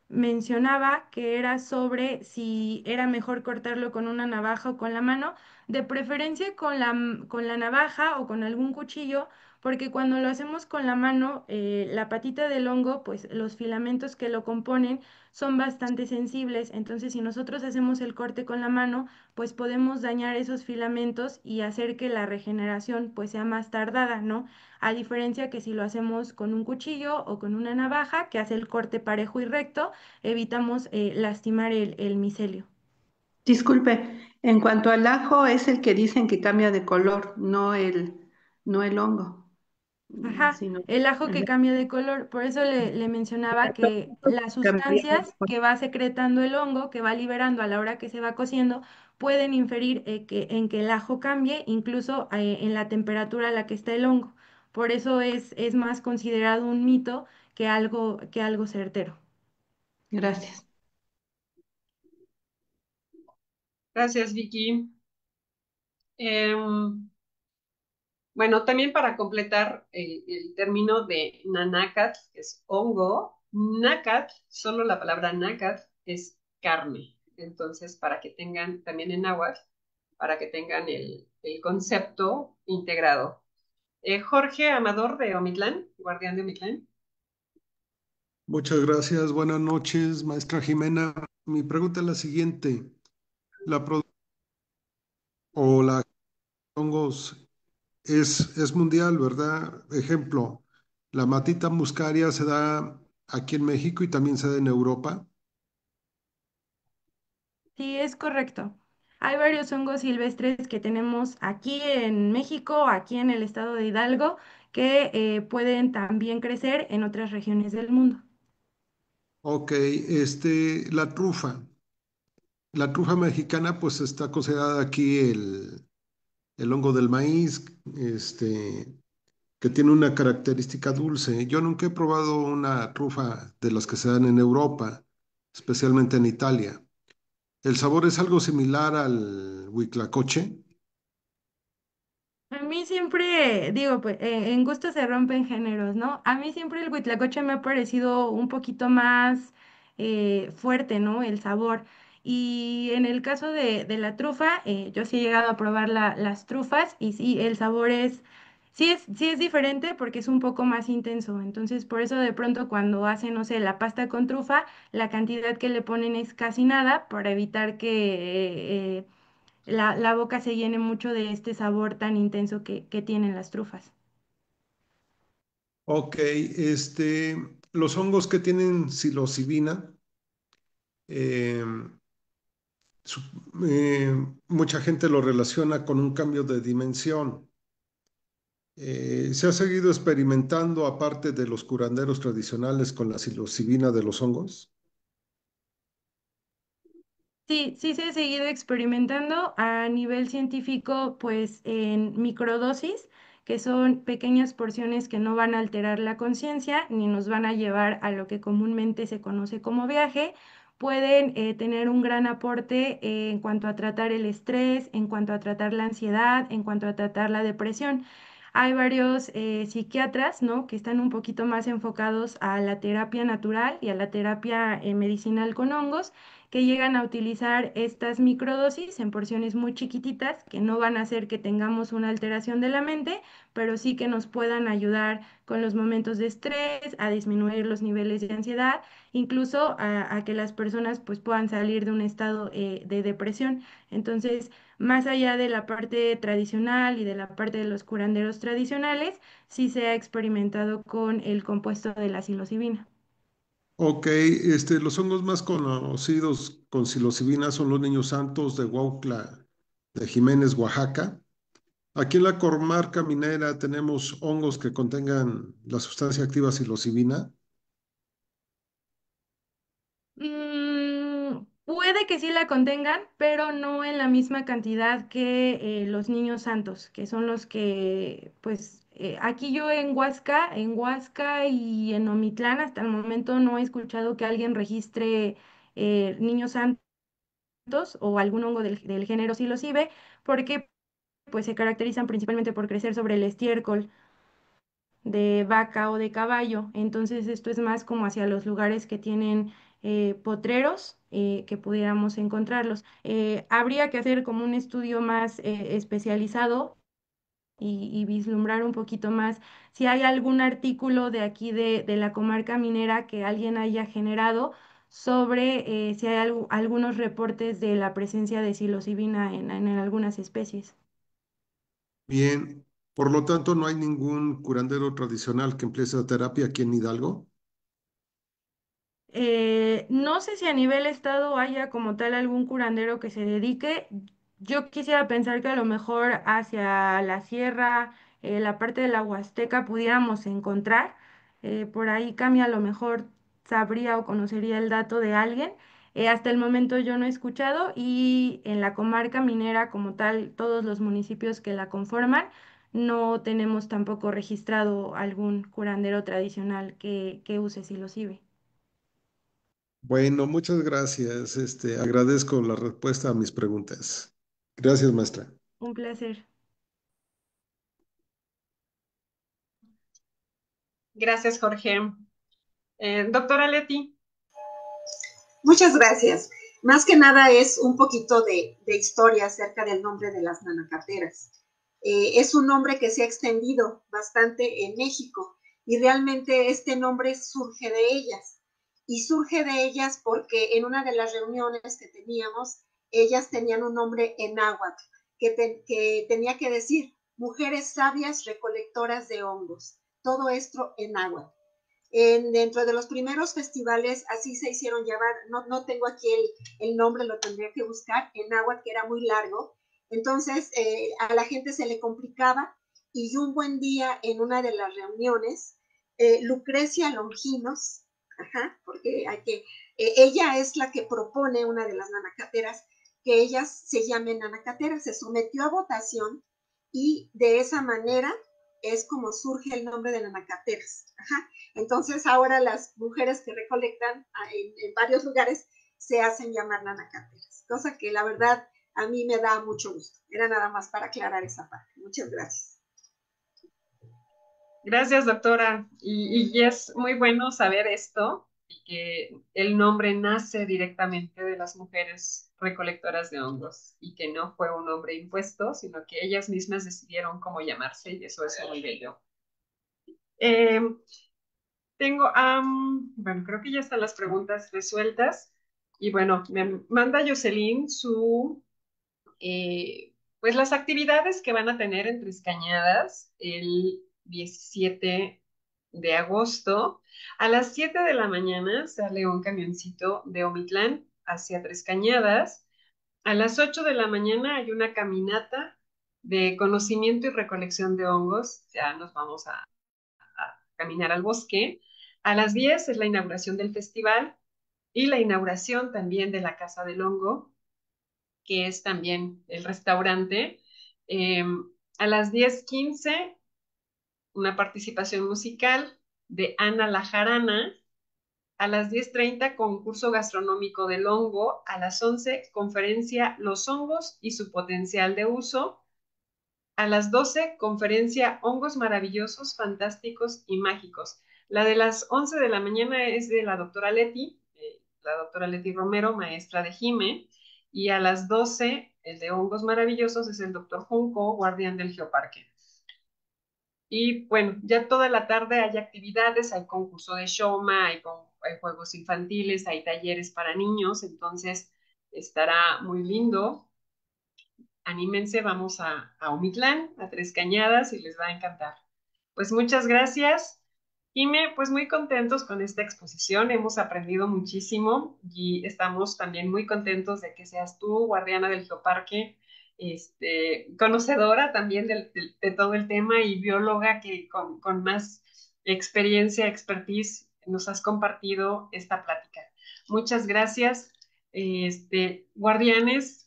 mencionaba que era sobre si era mejor cortarlo con una navaja o con la mano, de preferencia con la navaja o con algún cuchillo, porque cuando lo hacemos con la mano, la patita del hongo, pues los filamentos que lo componen son bastante sensibles, entonces si nosotros hacemos el corte con la mano, pues podemos dañar esos filamentos y hacer que la regeneración pues sea más tardada, ¿no? A diferencia que si lo hacemos con un cuchillo o con una navaja que hace el corte parejo y recto, evitamos lastimar el micelio. Disculpe, en cuanto al ajo, es el que dicen que cambia de color, no el hongo, Ajá, sino el ajo que el cambia de color, por eso le mencionaba que las cambiaría de sustancias color. que va secretando el hongo, que va liberando a la hora que se va cociendo, pueden inferir en que el ajo cambie, incluso en la temperatura a la que está el hongo. Por eso es más considerado un mito que algo certero. Gracias. Gracias, Vicky. Em, bueno, también para completar el término de nanacat, que es hongo, nacat, solo la palabra nacat es carne. Entonces, para que tengan también en náhuatl, para que tengan el concepto integrado. Jorge Amador de Omitlán, guardián de Omitlán. Muchas gracias. Buenas noches, maestra Jimena. Mi pregunta es la siguiente. La produ- o la hongos es mundial, ¿verdad? Ejemplo, la matita muscaria se da aquí en México y también se da en Europa. Sí, es correcto. Hay varios hongos silvestres que tenemos aquí en México, aquí en el estado de Hidalgo, que pueden también crecer en otras regiones del mundo. Ok, la trufa. La trufa mexicana, pues está considerada aquí el hongo del maíz, que tiene una característica dulce. Yo nunca he probado una trufa de las que se dan en Europa, especialmente en Italia. El sabor es algo similar al huitlacoche. A mí siempre, digo, pues en gusto se rompen géneros, ¿no? A mí siempre el huitlacoche me ha parecido un poquito más fuerte, ¿no? El sabor. Y en el caso de la trufa, yo sí he llegado a probar las trufas y sí, el sabor sí es diferente porque es un poco más intenso. Entonces, por eso de pronto cuando hacen, no sé, la pasta con trufa, la cantidad que le ponen es casi nada para evitar que la boca se llene mucho de este sabor tan intenso que tienen las trufas. Ok, los hongos que tienen psilocibina, eh, su- eh, mucha gente lo relaciona con un cambio de dimensión. ¿Se ha seguido experimentando, aparte de los curanderos tradicionales, con la psilocibina de los hongos? Sí, sí se ha seguido experimentando a nivel científico, pues en microdosis, que son pequeñas porciones que no van a alterar la conciencia ni nos van a llevar a lo que comúnmente se conoce como viaje. Pueden tener un gran aporte en cuanto a tratar el estrés, en cuanto a tratar la ansiedad, en cuanto a tratar la depresión. Hay varios psiquiatras, ¿no?, que están un poquito más enfocados a la terapia natural y a la terapia medicinal con hongos, que llegan a utilizar estas microdosis en porciones muy chiquititas que no van a hacer que tengamos una alteración de la mente, pero sí que nos puedan ayudar con los momentos de estrés, a disminuir los niveles de ansiedad, incluso a que las personas pues puedan salir de un estado de depresión. Entonces, más allá de la parte tradicional y de la parte de los curanderos tradicionales, sí se ha experimentado con el compuesto de la psilocibina. Ok, los hongos más conocidos con psilocibina son los niños santos de Huautla, de Jiménez, Oaxaca. Aquí en la comarca minera tenemos hongos que contengan la sustancia activa psilocibina. Puede que sí la contengan, pero no en la misma cantidad que los niños santos, que son los que, pues, aquí yo en Huasca y en Omitlán, hasta el momento no he escuchado que alguien registre niños santos o algún hongo del género psilocibe, porque pues se caracterizan principalmente por crecer sobre el estiércol de vaca o de caballo. Entonces esto es más como hacia los lugares que tienen potreros, que pudiéramos encontrarlos. Habría que hacer como un estudio más especializado y vislumbrar un poquito más si hay algún artículo de aquí de la comarca minera que alguien haya generado sobre si hay algunos reportes de la presencia de psilocibina en algunas especies. Bien, por lo tanto, no hay ningún curandero tradicional que emplee esa terapia aquí en Hidalgo. No sé si a nivel estado haya como tal algún curandero que se dedique. Yo quisiera pensar que a lo mejor hacia la sierra, la parte de la Huasteca pudiéramos encontrar. Por ahí Cami a lo mejor sabría o conocería el dato de alguien. Hasta el momento yo no he escuchado y en la comarca minera como tal, todos los municipios que la conforman, no tenemos tampoco registrado algún curandero tradicional que use psilocibe. Bueno, muchas gracias. Agradezco la respuesta a mis preguntas. Gracias, maestra. Un placer. Gracias, Jorge. Doctora Leti. Muchas gracias. Más que nada es un poquito de historia acerca del nombre de las nanacateras. Es un nombre que se ha extendido bastante en México y realmente este nombre surge de ellas. Y surge de ellas porque en una de las reuniones que teníamos, ellas tenían un nombre en náhuatl que tenía que decir mujeres sabias recolectoras de hongos. Todo esto en náhuatl. Dentro de los primeros festivales así se hicieron llevar, no tengo aquí el nombre, lo tendría que buscar, en náhuatl, que era muy largo, entonces a la gente se le complicaba y un buen día en una de las reuniones, Lucrecia Longinos, ajá, porque ella es la que propone una de las nanacateras, que ellas se llamen nanacateras, se sometió a votación y de esa manera es como surge el nombre de nanacateras. Ajá. Entonces ahora las mujeres que recolectan en varios lugares se hacen llamar nanacateras, cosa que la verdad a mí me da mucho gusto. Era nada más para aclarar esa parte. Muchas gracias. Gracias, doctora. Y es muy bueno saber esto y que el nombre nace directamente de las mujeres recolectoras de hongos y que no fue un nombre impuesto, sino que ellas mismas decidieron cómo llamarse y eso es muy bello. Eh, bueno, creo que ya están las preguntas resueltas y bueno, me manda Jocelyn pues las actividades que van a tener en Tres Cañadas el 17 de agosto. A las 7 de la mañana sale un camioncito de Omitlán hacia Tres Cañadas. A las 8 de la mañana hay una caminata de conocimiento y recolección de hongos. Ya nos vamos a caminar al bosque. A las 10 es la inauguración del festival y la inauguración también de la Casa del Hongo. que es también el restaurante. A las 10:15, una participación musical de Ana La Jarana. A las 10:30, concurso gastronómico del hongo. A las 11, conferencia Los hongos y su potencial de uso. A las 12, conferencia Hongos maravillosos, fantásticos y mágicos. La de las 11 de la mañana es de la doctora Leti Romero, maestra de Jime. Y a las 12, el de Hongos maravillosos es el doctor Junco, guardián del Geoparque. Y bueno, ya toda la tarde hay actividades, hay concurso de Shoma, hay juegos infantiles, hay talleres para niños, entonces estará muy lindo. Anímense, vamos a Omitlán, a Tres Cañadas, y les va a encantar. Pues muchas gracias, Jime, pues muy contentos con esta exposición, hemos aprendido muchísimo y estamos también muy contentos de que seas tú, guardiana del Geoparque, conocedora también de todo el tema y bióloga que con más experiencia, expertise, nos has compartido esta plática. Muchas gracias, guardianes.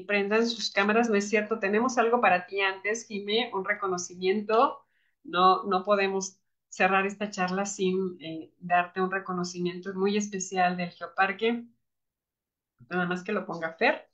Prendan sus cámaras, no es cierto, tenemos algo para ti antes, Jimé, un reconocimiento. No podemos cerrar esta charla sin darte un reconocimiento muy especial del Geoparque. Nada más que lo ponga Fer.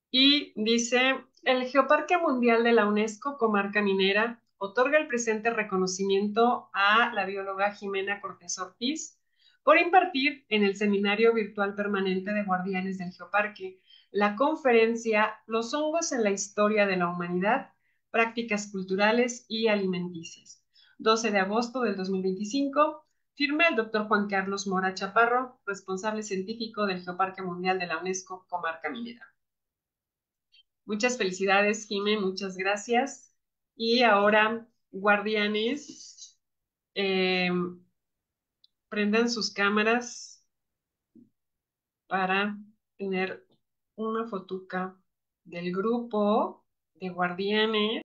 Y dice, el Geoparque Mundial de la UNESCO, Comarca Minera, otorga el presente reconocimiento a la bióloga Jimena Cortés Ortiz por impartir en el Seminario Virtual Permanente de Guardianes del Geoparque la conferencia Los hongos en la historia de la humanidad, prácticas culturales y alimenticias. 12 de agosto del 2025, firma el doctor Juan Carlos Mora Chaparro, responsable científico del Geoparque Mundial de la UNESCO, Comarca Minera. Muchas felicidades, Jime, muchas gracias. Y ahora, guardianes, prendan sus cámaras para tener una fotuca del grupo de guardianes.